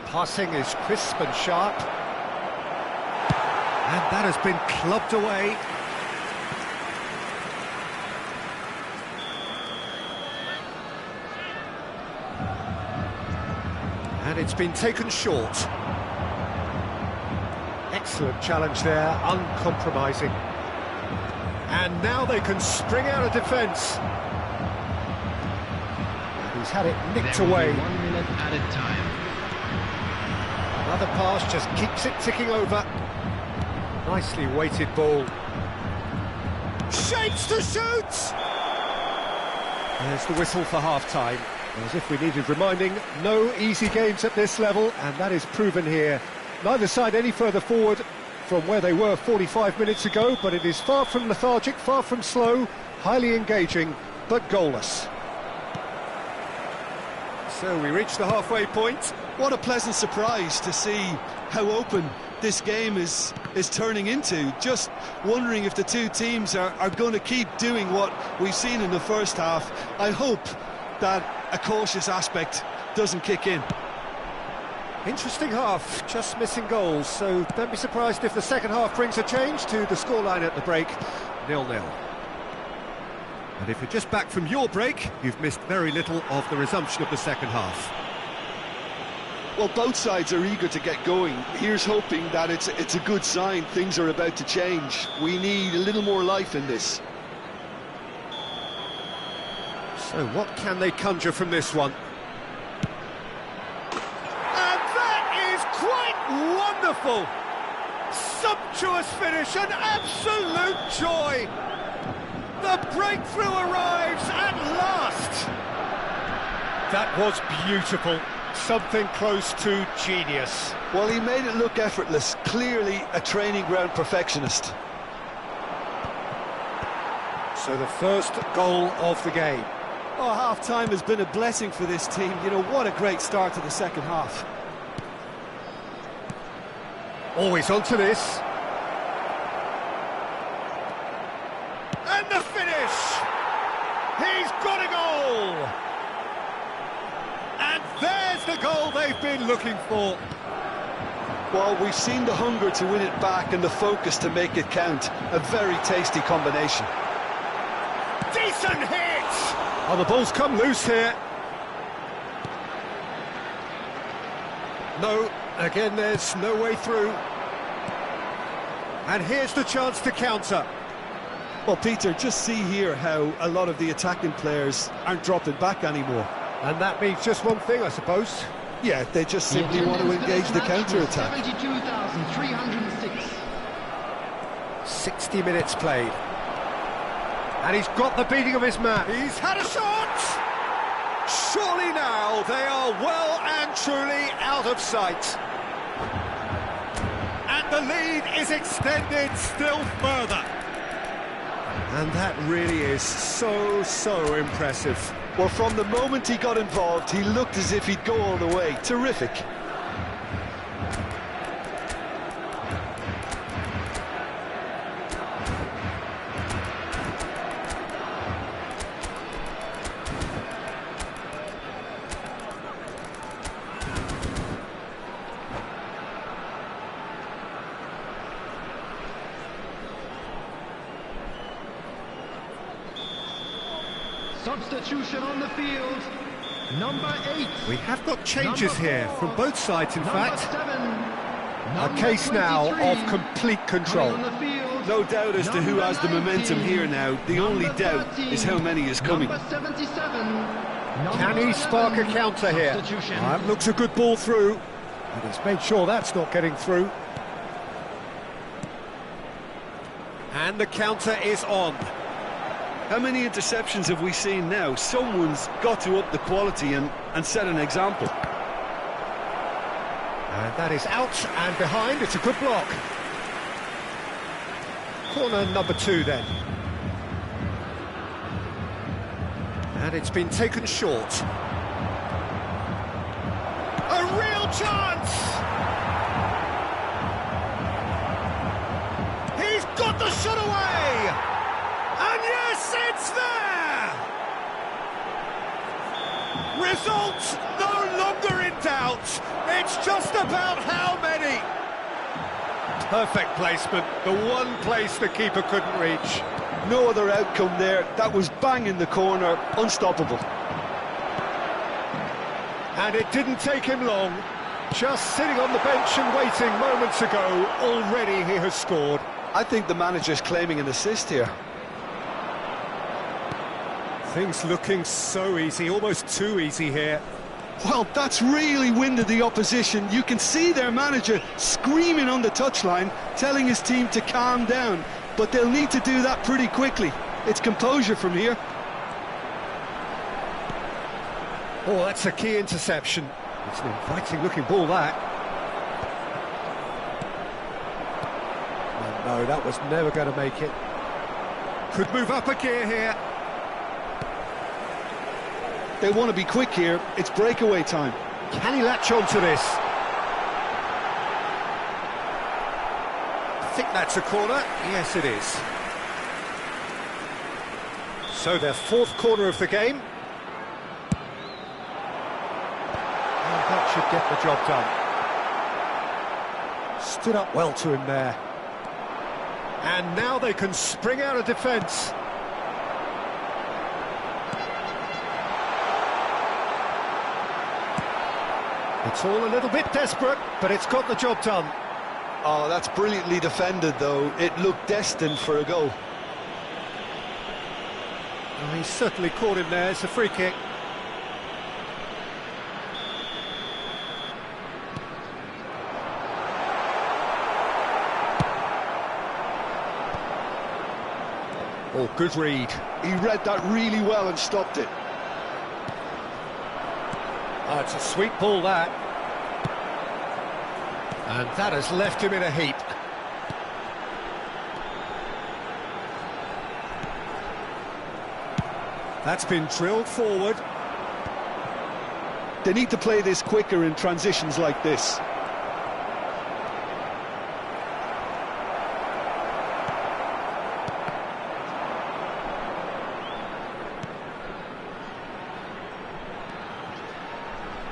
Passing is crisp and sharp. And that has been clubbed away. And it's been taken short. Excellent challenge there, uncompromising. And now they can spring out of defence. He's had it nicked away. 1 minute added time. Another pass just keeps it ticking over. Nicely weighted ball. Shapes to shoot! There's the whistle for half-time. As if we needed reminding, no easy games at this level, and that is proven here. Neither side any further forward from where they were 45 minutes ago, but it is far from lethargic, far from slow, highly engaging, but goalless. So we reach the halfway point. What a pleasant surprise to see how open this game is turning into. Just wondering if the two teams are going to keep doing what we've seen in the first half. I hope that a cautious aspect doesn't kick in. Interesting half, just missing goals, so don't be surprised if the second half brings a change to the scoreline at the break, 0-0. And if you're just back from your break, you've missed very little of the resumption of the second half. Well, both sides are eager to get going. Here's hoping that it's a good sign. Things are about to change. We need a little more life in this. So what can they conjure from this one? And that is quite wonderful! Sumptuous finish, an absolute joy! The breakthrough arrives at last! That was beautiful. Something close to genius. Well, he made it look effortless. Clearly a training ground perfectionist. So the first goal of the game. Oh, half-time has been a blessing for this team. You know, what a great start to the second half. Always onto this. And the finish! He's got a goal! And there's the goal they've been looking for. Well, we've seen the hunger to win it back and the focus to make it count. A very tasty combination. Decent hit! Oh, the ball's come loose here. No, again, there's no way through. And here's the chance to counter. Well, Peter, just see here how a lot of the attacking players aren't dropping back anymore. And that means just one thing, I suppose. Yeah, they just simply want to engage the counter-attack. 72,306. 60 minutes played. And he's got the beating of his man. He's had a shot! Surely now they are well and truly out of sight. And the lead is extended still further. And that really is so impressive. Well, from the moment he got involved, he looked as if he'd go all the way. Terrific. Substitution on the field. Number 8. We have got changes Number here 4. from both sides, in Number fact. 7. A Number case now 23. of complete control. Coming on the field. No doubt as to who has the momentum 19. here now. The only Number doubt 13. is how many is coming. Number 77. Can he spark a counter here? Substitution. That looks a good ball through. And he's made sure that's not getting through. And the counter is on. How many interceptions have we seen now? Someone's got to up the quality and set an example. And that is out and behind. It's a good block. Corner number 2 then. And it's been taken short. A real chance! He's got the shot away! And yes, it's there! Result no longer in doubt. It's just about how many. Perfect placement, the one place the keeper couldn't reach. No other outcome there. That was bang in the corner, unstoppable. And it didn't take him long. Just sitting on the bench and waiting moments ago, already he has scored. I think the manager's claiming an assist here. Things looking so easy, almost too easy here. Well, that's really winded the opposition. You can see their manager screaming on the touchline, telling his team to calm down. But they'll need to do that pretty quickly. It's composure from here. Oh, that's a key interception. It's an inviting-looking ball, that. Oh, no, that was never going to make it. Could move up a gear here. They want to be quick here. It's breakaway time. Can he latch on to this? I think that's a corner. Yes, it is. So their 4th corner of the game. And that should get the job done. Stood up well to him there. And now they can spring out of defence. It's all a little bit desperate, but it's got the job done. Oh, that's brilliantly defended, though. It looked destined for a goal. Oh, he certainly caught him there. It's a free kick. Oh, good read. He read that really well and stopped it. Oh, it's a sweet ball, that. And that has left him in a heap. That's been drilled forward. They need to play this quicker in transitions like this.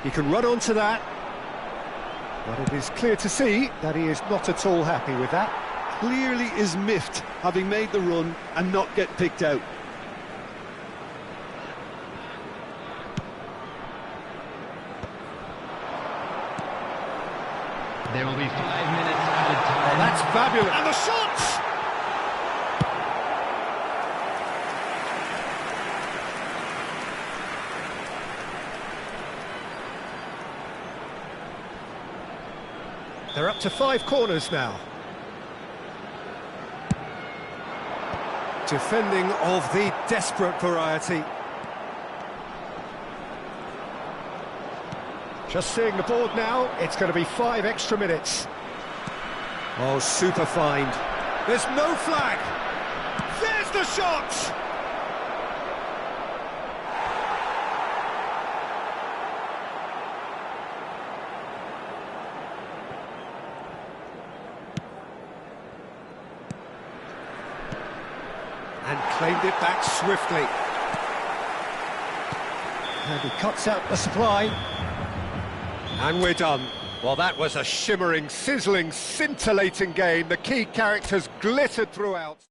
He can run onto that. But it is clear to see that he is not at all happy with that. Clearly is miffed, having made the run and not get picked out. There will be 5 minutes added time. That's fabulous. And the shots! They're up to 5 corners now. Defending of the desperate variety. Just seeing the board now, it's going to be 5 extra minutes. Oh, super find. There's no flag. There's the shot! And claimed it back swiftly. And he cuts out the supply. And we're done. Well, that was a shimmering, sizzling, scintillating game. The key characters glittered throughout.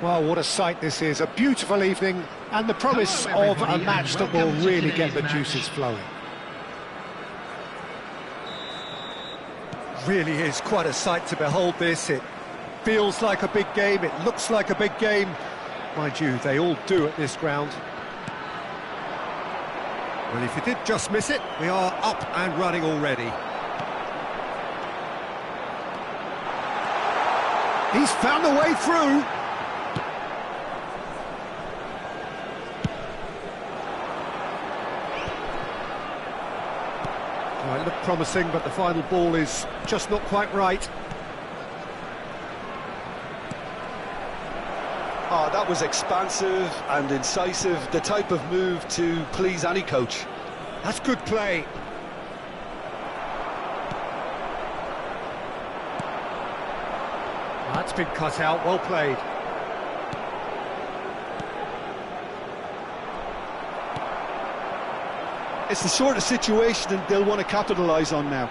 Well, what a sight this is. A beautiful evening and the promise Hello, of a everybody, match and that will welcome to really get today's the match. juices flowing. Really is quite a sight to behold this. It feels like a big game, it looks like a big game. Mind you, they all do at this ground. Well, if you did just miss it, we are up and running already. He's found a way through. Well, it looked promising, but the final ball is just not quite right. Oh, that was expansive and incisive, the type of move to please any coach. That's good play. That's been cut out, well played. It's the sort of situation that they'll want to capitalise on now.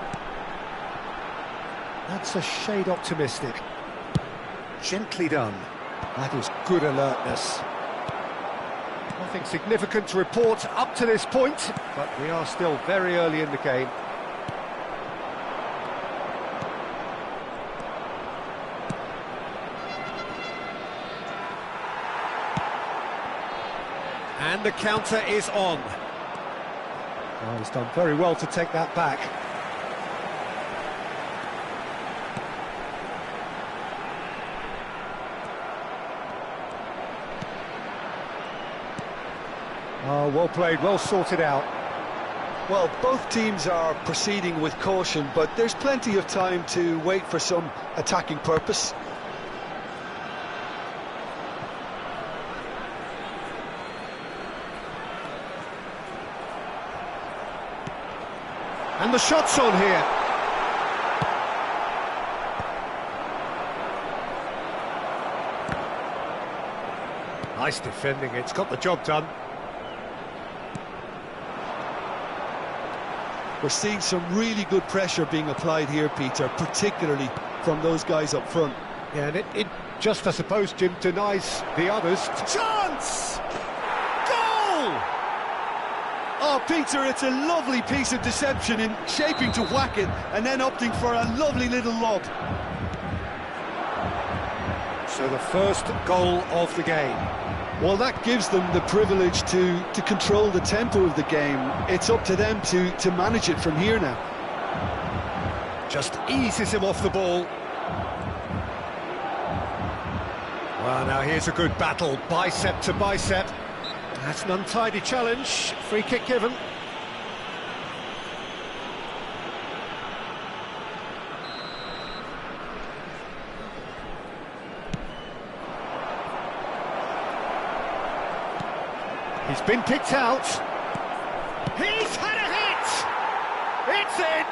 That's a shade optimistic. Gently done. That is good alertness. Nothing significant to report up to this point, but we are still very early in the game. And the counter is on. Oh, he's done very well to take that back. Oh, well played, well sorted out. Well, both teams are proceeding with caution, but there's plenty of time to wait for some attacking purpose. And the shot's on here. Nice defending, it's got the job done. We're seeing some really good pressure being applied here, Peter, particularly from those guys up front. Yeah, and it just, I suppose, Jim, denies the others. Chance! Goal! Oh, Peter, it's a lovely piece of deception in shaping to whack it and then opting for a lovely little lob. So the first goal of the game. Well, that gives them the privilege to control the tempo of the game. It's up to them to manage it from here now. Just eases him off the ball. Well, now here's a good battle, bicep to bicep. That's an untidy challenge, free kick given. He's been picked out. He's had a hit! It's in!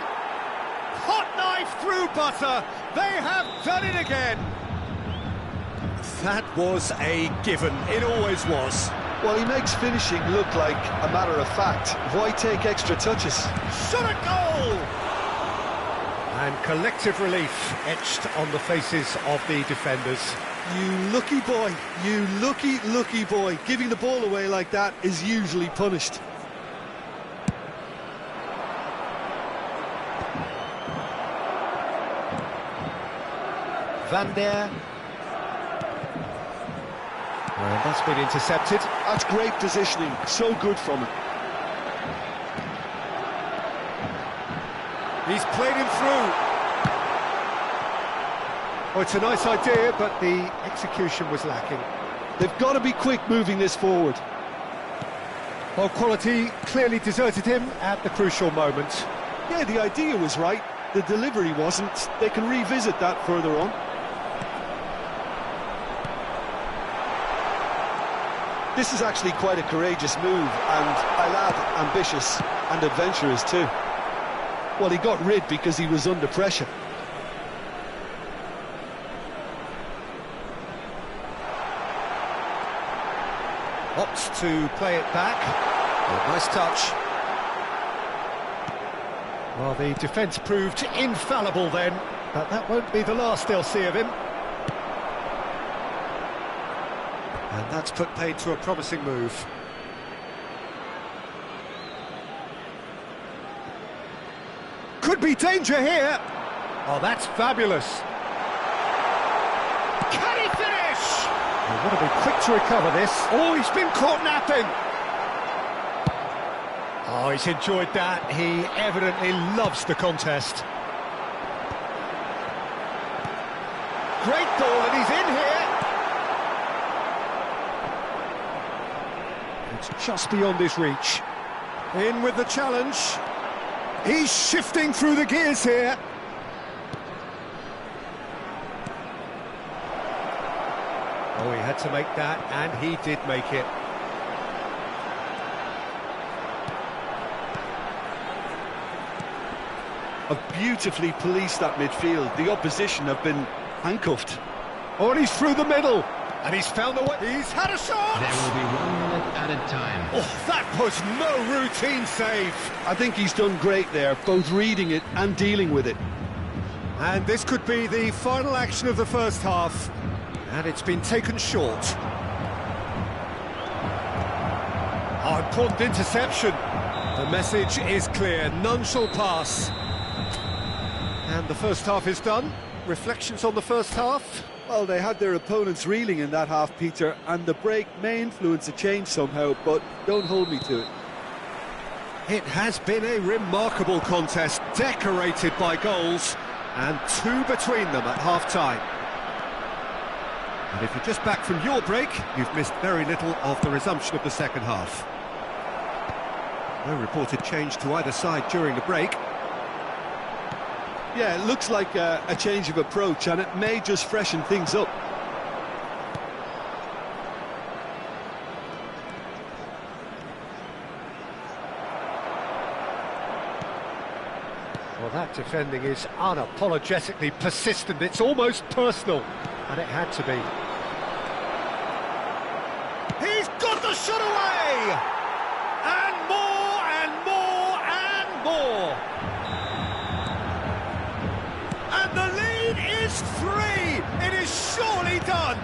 Hot knife through butter. They have done it again. That was a given. It always was. Well, he makes finishing look like a matter of fact. Why take extra touches? Shot a goal! And collective relief etched on the faces of the defenders. You lucky boy, you lucky boy. Giving the ball away like that is usually punished. Van der. Well, that's been intercepted. That's great positioning, so good from him. He's played him through. Oh, it's a nice idea, but the execution was lacking. They've got to be quick moving this forward. Well, quality clearly deserted him at the crucial moment. Yeah, the idea was right, the delivery wasn't. They can revisit that further on. This is actually quite a courageous move, and I'll add ambitious and adventurous too. Well, he got rid because he was under pressure. Opts to play it back. Oh, nice touch. Well, the defence proved infallible then, but that won't be the last they'll see of him. That's put paid to a promising move. Could be danger here. Oh, that's fabulous. Can he finish? They've got to be quick to recover this. Oh, he's been caught napping. Oh, he's enjoyed that. He evidently loves the contest. Great ball, and he's in here. It's just beyond his reach. In with the challenge. He's shifting through the gears here. Oh, he had to make that, and he did make it. Have beautifully policed that midfield. The opposition have been handcuffed. Oh, and he's through the middle. And he's found the way. He's had a shot! There will be 1 minute added time. Oh, that was no routine save. I think he's done great there, both reading it and dealing with it. And this could be the final action of the first half. And it's been taken short. Oh, important interception. The message is clear. None shall pass. And the first half is done. Reflections on the first half? Well, they had their opponents reeling in that half, Peter, and the break may influence a change somehow, but don't hold me to it. It has been a remarkable contest, decorated by goals, and 2 between them at half-time. And if you're just back from your break, you've missed very little of the resumption of the second half. No reported change to either side during the break. Yeah, it looks like a change of approach, and it may just freshen things up. Well, that defending is unapologetically persistent. It's almost personal, and it had to be. He's got the shot away! And more, and more, and more! And the lead is 3! It is surely done!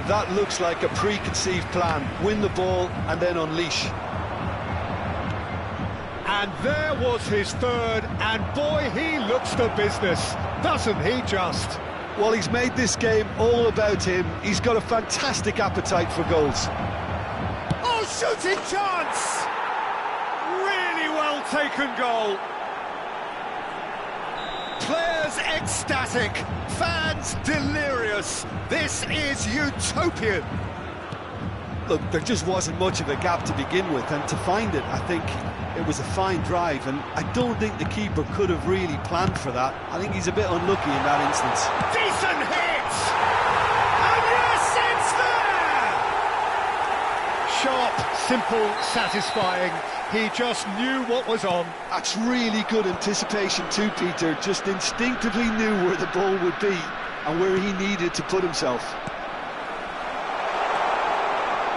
That looks like a preconceived plan. Win the ball and then unleash. And there was his third, and boy, he looks the business, doesn't he just? Well, he's made this game all about him. He's got a fantastic appetite for goals. Oh, shooting chance! Really well taken goal. Players ecstatic, fans delirious. This is utopian. Look, there just wasn't much of a gap to begin with, and to find it, I think it was a fine drive, and I don't think the keeper could have really planned for that. I think he's a bit unlucky in that instance. Decent hit! And yes, it's there! Sharp, simple, satisfying. He just knew what was on. That's really good anticipation too, Peter. Just instinctively knew where the ball would be and where he needed to put himself.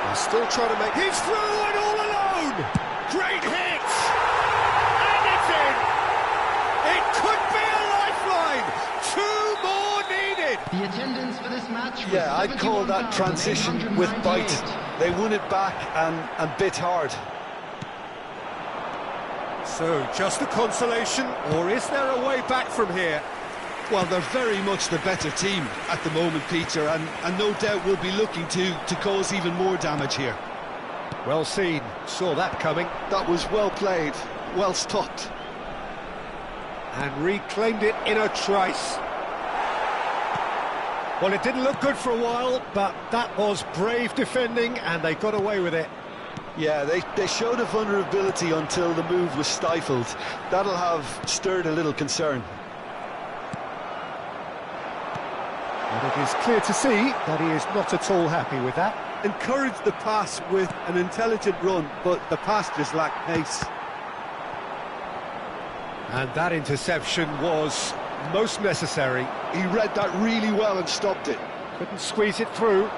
He's still trying to make... He's through and all alone! Great hit! And it's in! It could be a lifeline! 2 more needed! The attendance for this match was Yeah, I'd call that transition with bite. They won it back and bit hard. So, just a consolation, or is there a way back from here? Well, they're very much the better team at the moment, Peter, and no doubt will be looking to cause even more damage here. Well seen, saw that coming. That was well played, well stopped. And reclaimed it in a trice. Well, it didn't look good for a while, but that was brave defending, and they got away with it. Yeah, they showed a vulnerability until the move was stifled. That'll have stirred a little concern. And it is clear to see that he is not at all happy with that. Encouraged the pass with an intelligent run, but the pass just lacked pace. And that interception was most necessary. He read that really well and stopped it. Couldn't squeeze it through.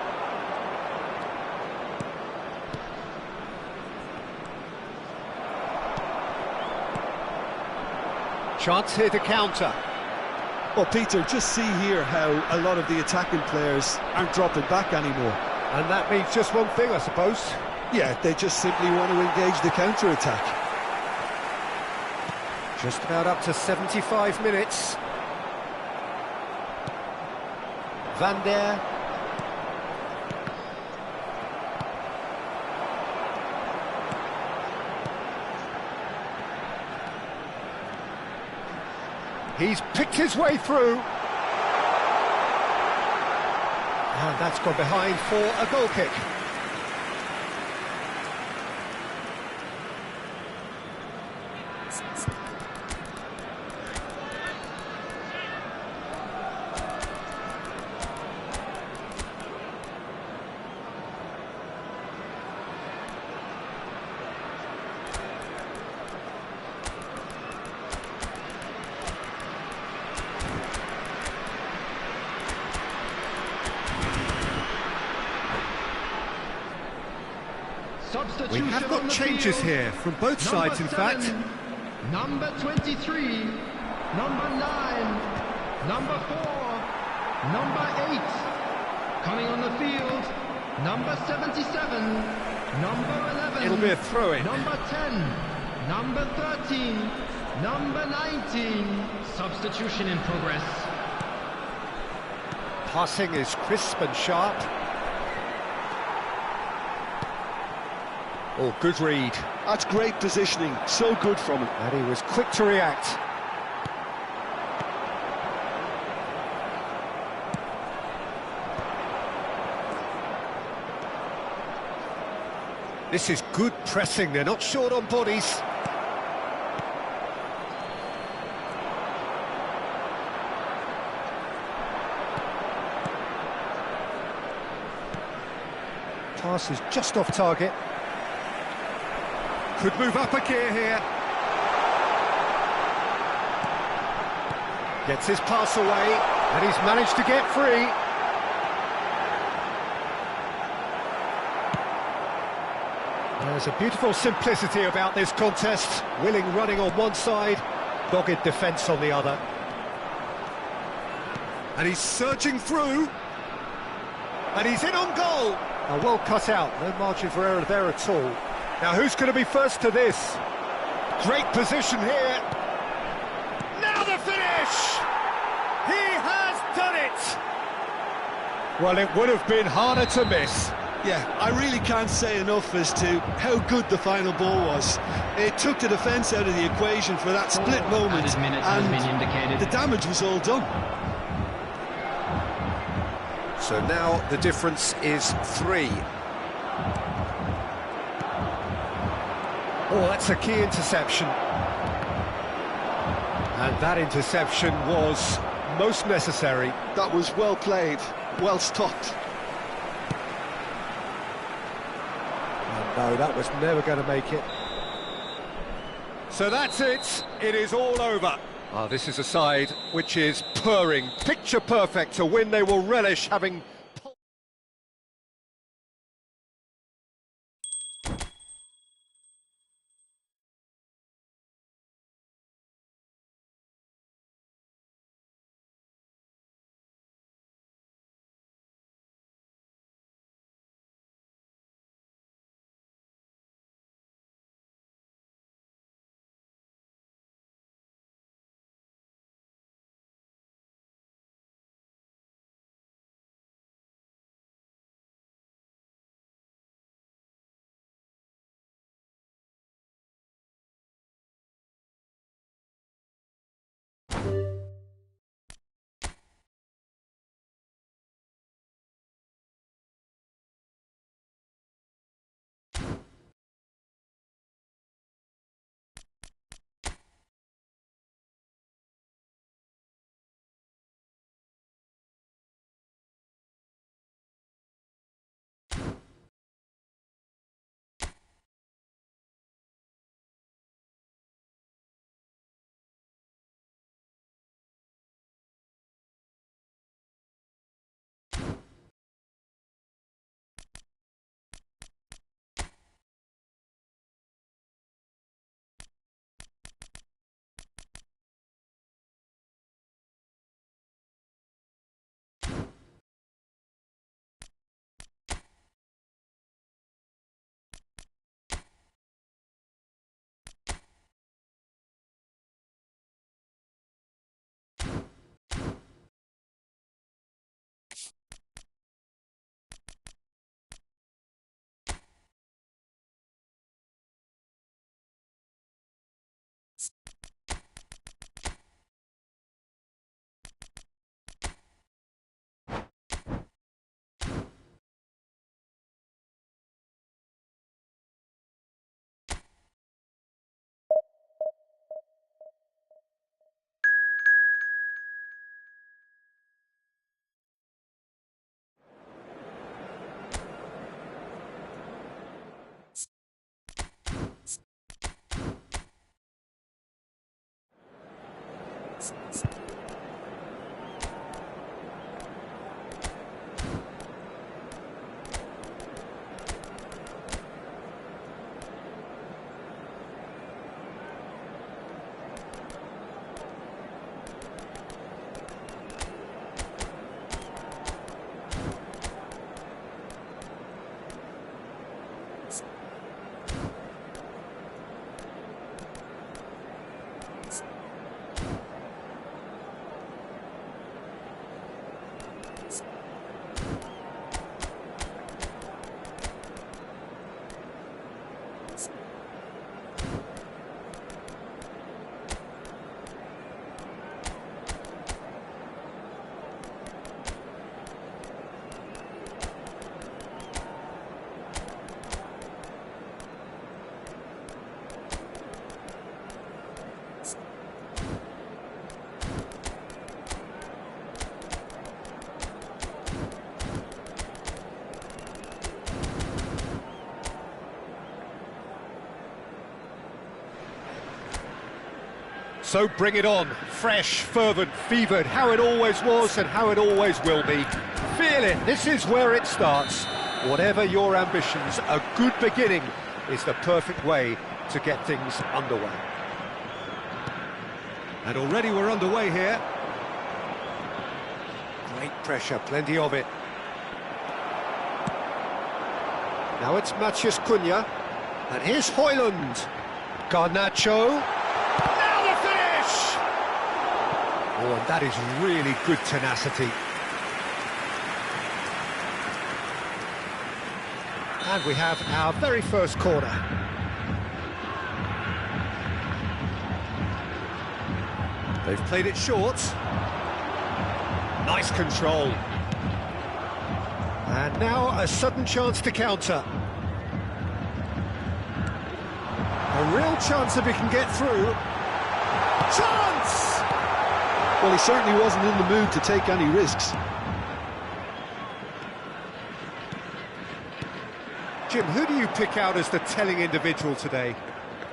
Chance here to counter. Well, Peter, just see here how a lot of the attacking players aren't dropping back anymore. And that means just one thing, I suppose. Yeah, they just simply want to engage the counter-attack. Just about up to 75 minutes. Van der. He's picked his way through. And that's gone behind for a goal kick. We have got changes here from both sides, in fact. Number 23, number 9, number 4, number 8. Coming on the field, number 77, number 11. It'll be a throw-in. Number 10, number 13, number 19. Substitution in progress. Passing is crisp and sharp. Oh, good read. That's great positioning, so good from him. And he was quick to react. This is good pressing, they're not short on bodies. Pass is just off target. Could move up a gear here. Gets his pass away, and he's managed to get free. There's a beautiful simplicity about this contest. Willing running on one side, dogged defence on the other. And he's surging through. And he's in on goal. Well cut out, no margin for error there at all. Now who's going to be first to this? Great position here. Now the finish! He has done it! Well, it would have been harder to miss. Yeah, I really can't say enough as to how good the final ball was. It took the defence out of the equation for that split moment, and the damage was all done. So now the difference is 3. Oh, that's a key interception. And that interception was most necessary. That was well played, well stopped. No, that was never going to make it. So that's it. It is all over. This is a side which is purring, picture perfect to win. They will relish having So bring it on. Fresh, fervent, fevered, how it always was and how it always will be. Feel it, this is where it starts. Whatever your ambitions, a good beginning is the perfect way to get things underway. And already we're underway here. Great pressure, plenty of it. Now it's Matheus Cunha, and here's Højlund. Garnacho. Now the finish! Oh, and that is really good tenacity. And we have our very first corner. They've played it short. Nice control. And now a sudden chance to counter. A real chance if he can get through. Chance! Well, he certainly wasn't in the mood to take any risks. Jim, who do you pick out as the telling individual today?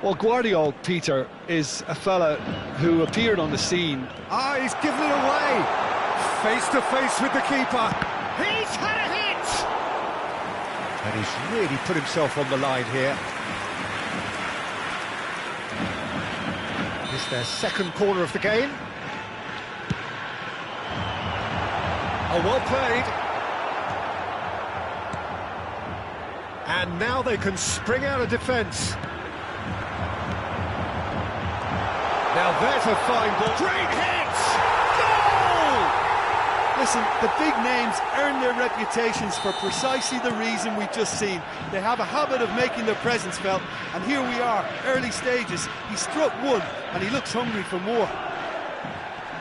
Well, Guardiola, Peter, is a fella who appeared on the scene. Ah, he's given it away! Face to face with the keeper. He's had a hit! And he's really put himself on the line here. It's their second corner of the game. Oh, well played. And now they can spring out of defence. Now there's a fine ball. Great hit! Goal! Listen, the big names earn their reputations for precisely the reason we've just seen. They have a habit of making their presence felt, and here we are, early stages. He struck one, and he looks hungry for more.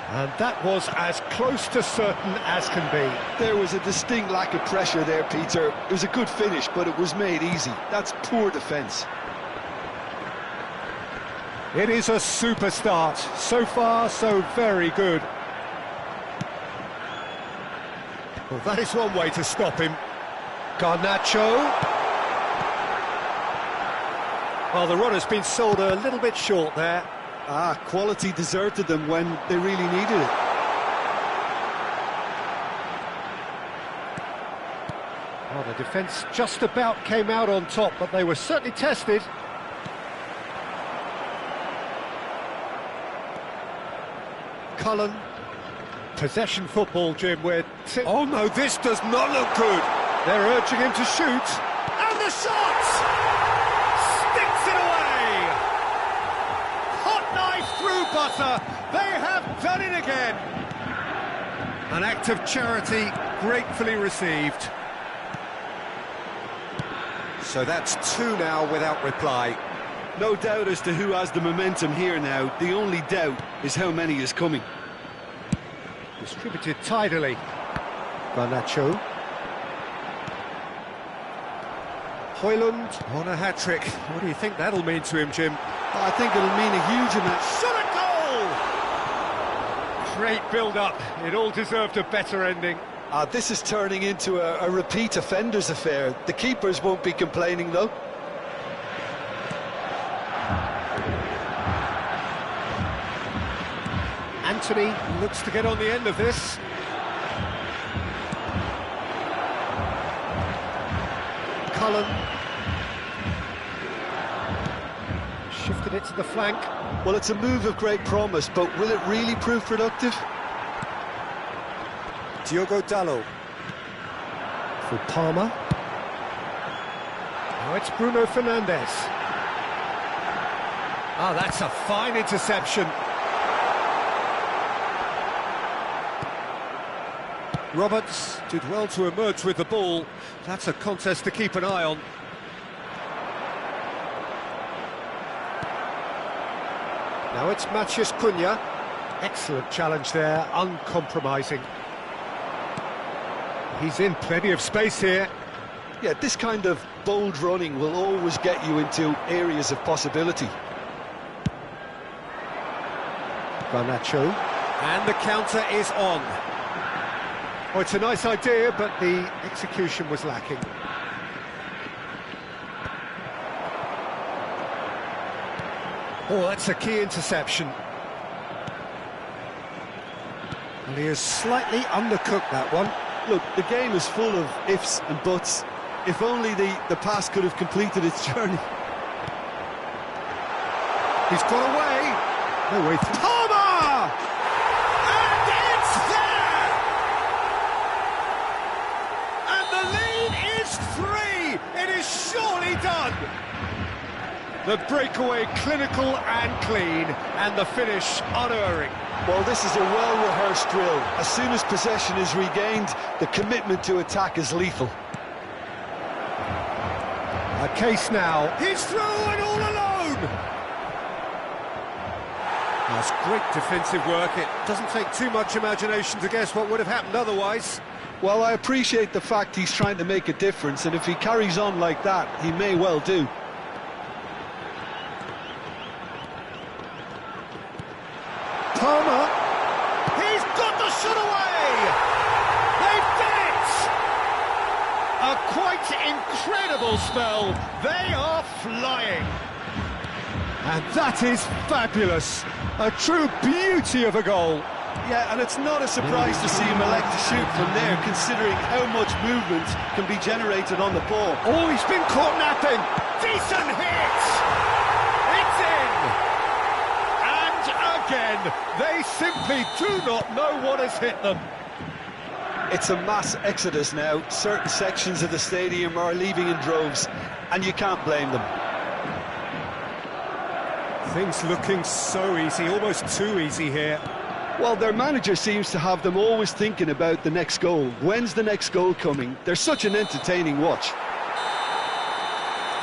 And that was as close to certain as can be. There was a distinct lack of pressure there, Peter. It was a good finish, but it was made easy. That's poor defence. It is a super start. So far, so very good. Well, that is one way to stop him. Garnacho. Well, the run has been sold a little bit short there. Ah, quality deserted them when they really needed it. Well, the defence just about came out on top, but they were certainly tested. Cullen. Possession football, Jim, where... Oh no, this does not look good. They're urging him to shoot. And the shot! Sticks it away! Hot knife through butter. They have done it again. An act of charity gratefully received. So that's two now without reply. No doubt as to who has the momentum here now. The only doubt is how many is coming. Distributed tidily. Garnacho. Højlund on a hat-trick. What do you think that'll mean to him, Jim? I think it'll mean a huge amount. Shot a goal! Great build-up. It all deserved a better ending. This is turning into a repeat offenders affair. The keepers won't be complaining, though. Anthony looks to get on the end of this. Cullen. Shifted it to the flank. Well, it's a move of great promise, but will it really prove productive? Diogo Dalot. For Palmer. Now it's Bruno Fernandes. Ah, that's a fine interception. Roberts did well to emerge with the ball. That's a contest to keep an eye on. Now it's Matheus Cunha. Excellent challenge there, uncompromising. He's in plenty of space here. Yeah, this kind of bold running will always get you into areas of possibility. Garnacho. And the counter is on. Oh, it's a nice idea, but the execution was lacking. Oh, that's a key interception. And he has slightly undercooked that one. Look, the game is full of ifs and buts. If only the pass could have completed its journey. He's got away. No way through. Palmer! And it's there! And the lead is 3. It is surely done. The breakaway clinical and clean, and the finish unerring. Well, this is a well-rehearsed drill. As soon as possession is regained, the commitment to attack is lethal. A case now. He's through and all alone. That's great defensive work. It doesn't take too much imagination to guess what would have happened otherwise. Well, I appreciate the fact he's trying to make a difference, and if he carries on like that, he may well do. Palmer, he's got the shot away! They've done it! A quite incredible spell. They are flying. And that is fabulous. A true beauty of a goal. Yeah, and it's not a surprise to see him elect to shoot from there, considering how much movement can be generated on the ball. Oh, he's been caught napping. Decent hit! It's in! And again, they simply do not know what has hit them. It's a mass exodus now. Certain sections of the stadium are leaving in droves, and you can't blame them. Things looking so easy, almost too easy here. Well, their manager seems to have them always thinking about the next goal. When's the next goal coming? They're such an entertaining watch.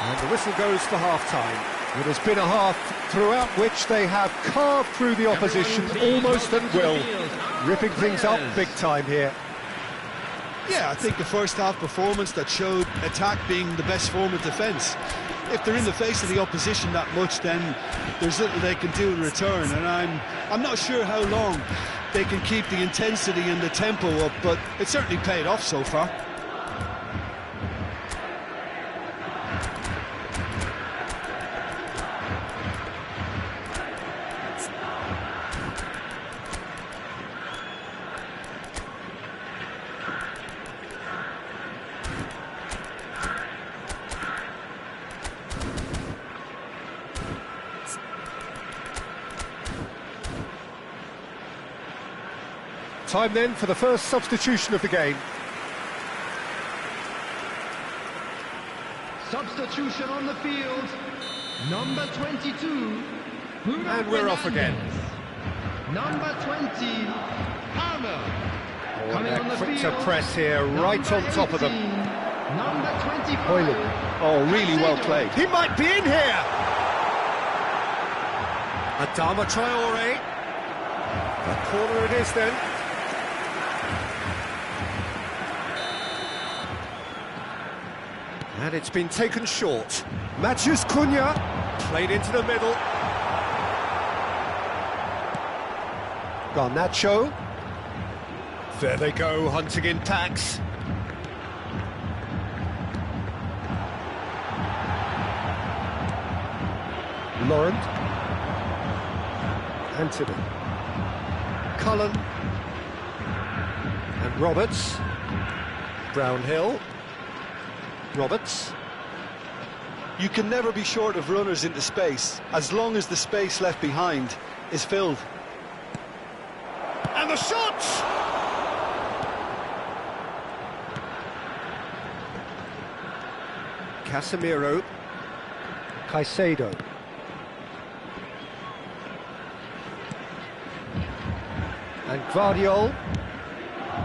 And the whistle goes for half-time. It has been a half throughout which they have carved through the opposition almost at will, ripping things up big time here. Yeah, I think the first half performance that showed attack being the best form of defence. If they're in the face of the opposition that much, then there's little they can do in return, and I'm not sure how long they can keep the intensity and the tempo up, but it certainly paid off so far. Time then for the first substitution of the game. Substitution on the field, number 22, Bruno And we're off again. Number 20, Palmer. Oh, Coming on the quick field, to press here, right on top of them. Number 25. Oh, really well played. He might be in here! Adama Traore. The corner it is then. And it's been taken short. Matheus Cunha played into the middle. Garnacho. There they go, hunting in packs. Laurent. Antony. Cullen. And Roberts. Brownhill. Roberts. You can never be short of runners into space, as long as the space left behind is filled. And the shot! Casemiro. Caicedo. And Gvardiol.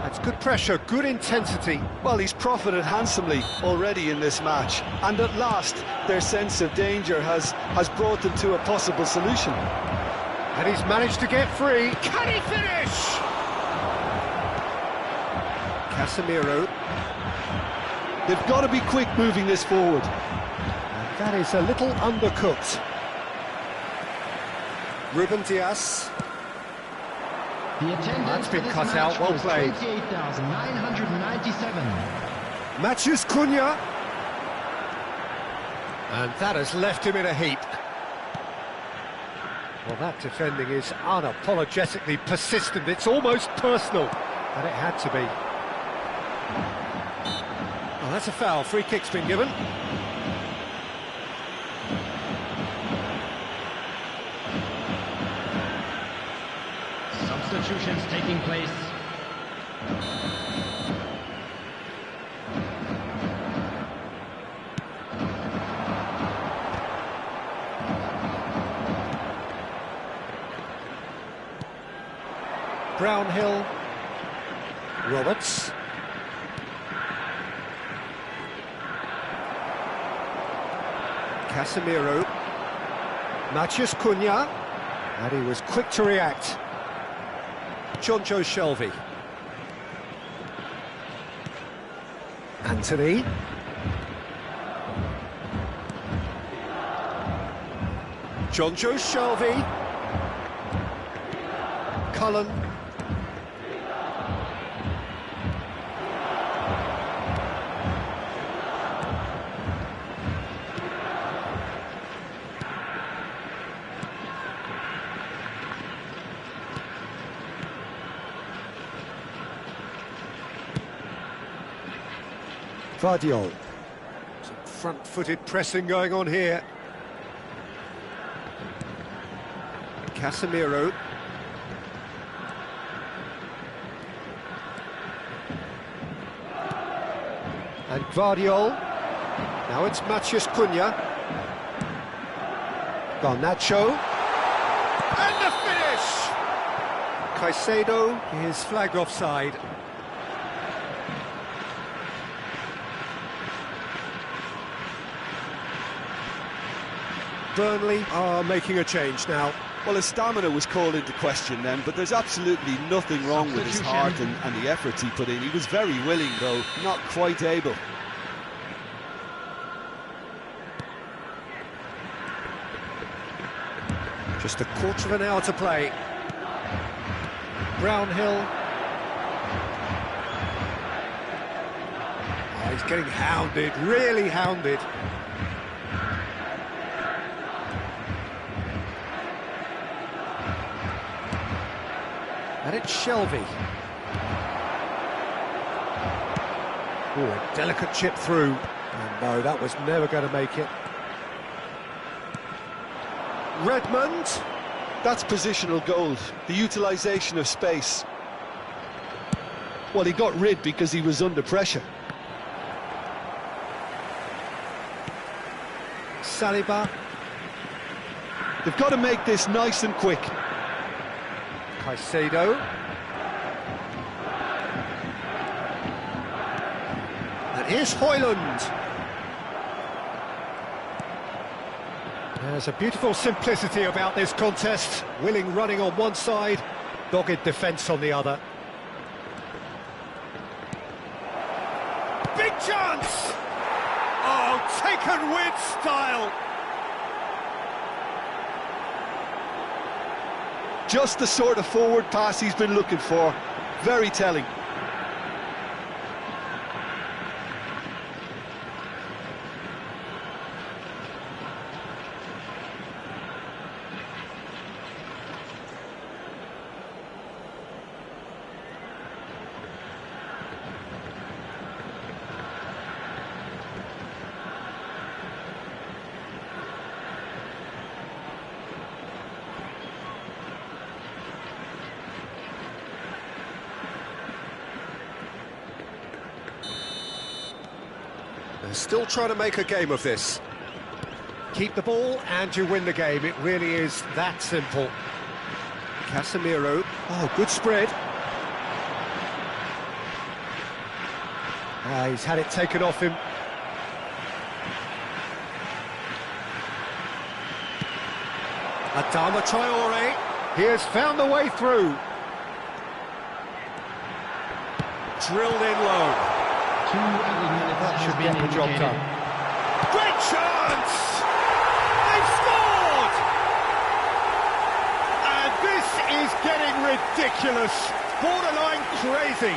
That's good pressure, good intensity. Well, he's profited handsomely already in this match, and at last their sense of danger has brought them to a possible solution. And he's managed to get free. Can he finish? Casemiro. They've got to be quick moving this forward. And that is a little undercooked. Ruben Dias. The attendance That's been for this cut match out, well was played. 28,997. Matheus Cunha. And that has left him in a heap. Well, that defending is unapologetically persistent. It's almost personal, and it had to be. Well, that's a foul. Free kick's been given. Substitutions taking place. Brownhill, Roberts, Casemiro, Matheus Cunha, and he was quick to react. Jonjo Shelvey, Anthony, Jonjo Shelvey, Cullen, Vardiol. Some front-footed pressing going on here. Casemiro. And Vardiol. Now it's Matheus Cunha. Garnacho. And the finish! Caicedo is flagged offside. Burnley are making a change now. Well, his stamina was called into question then, but there's absolutely nothing wrong with his heart and the efforts he put in. He was very willing, though, not quite able. Just a quarter of an hour to play. Brownhill. Oh, he's getting hounded, really hounded. And it's Shelvey. Oh, a delicate chip through. And no, that was never going to make it. Redmond. That's positional gold, the utilisation of space. Well, he got rid because he was under pressure. Saliba. They've got to make this nice and quick. Caicedo. And here's Højlund. There's a beautiful simplicity about this contest. Willing running on one side, dogged defence on the other. Big chance! Oh, taken with style! Just the sort of forward pass he's been looking for. Very telling. They're still trying to make a game of this. Keep the ball and you win the game. It really is that simple. Casemiro. Oh, good spread. He's had it taken off him. Adama Traore. He has found the way through. Drilled in low. That Should get the job done. Great chance! They've scored! And this is getting ridiculous. Borderline crazy.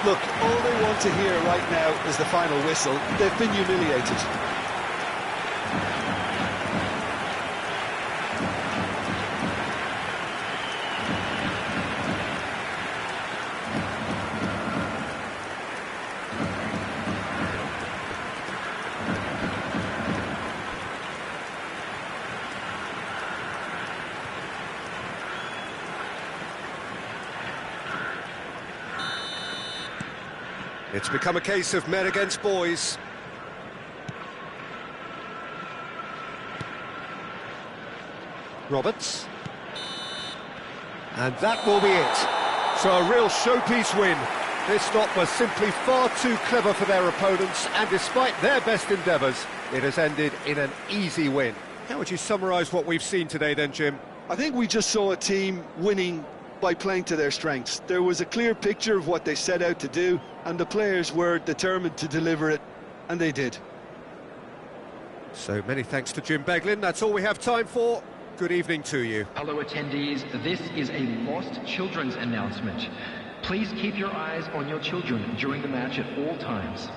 Look, all they want to hear right now is the final whistle. They've been humiliated. It's become a case of men against boys. Roberts. And that will be it. So a real showpiece win. This stop was simply far too clever for their opponents, and despite their best endeavours, it has ended in an easy win. How would you summarise what we've seen today then, Jim? I think we just saw a team winning by playing to their strengths. There was a clear picture of what they set out to do, and the players were determined to deliver it, and they did. So many thanks to Jim Beglin. That's all we have time for. Good evening to you. Fellow attendees, this is a Lost Children's announcement. Please keep your eyes on your children during the match at all times.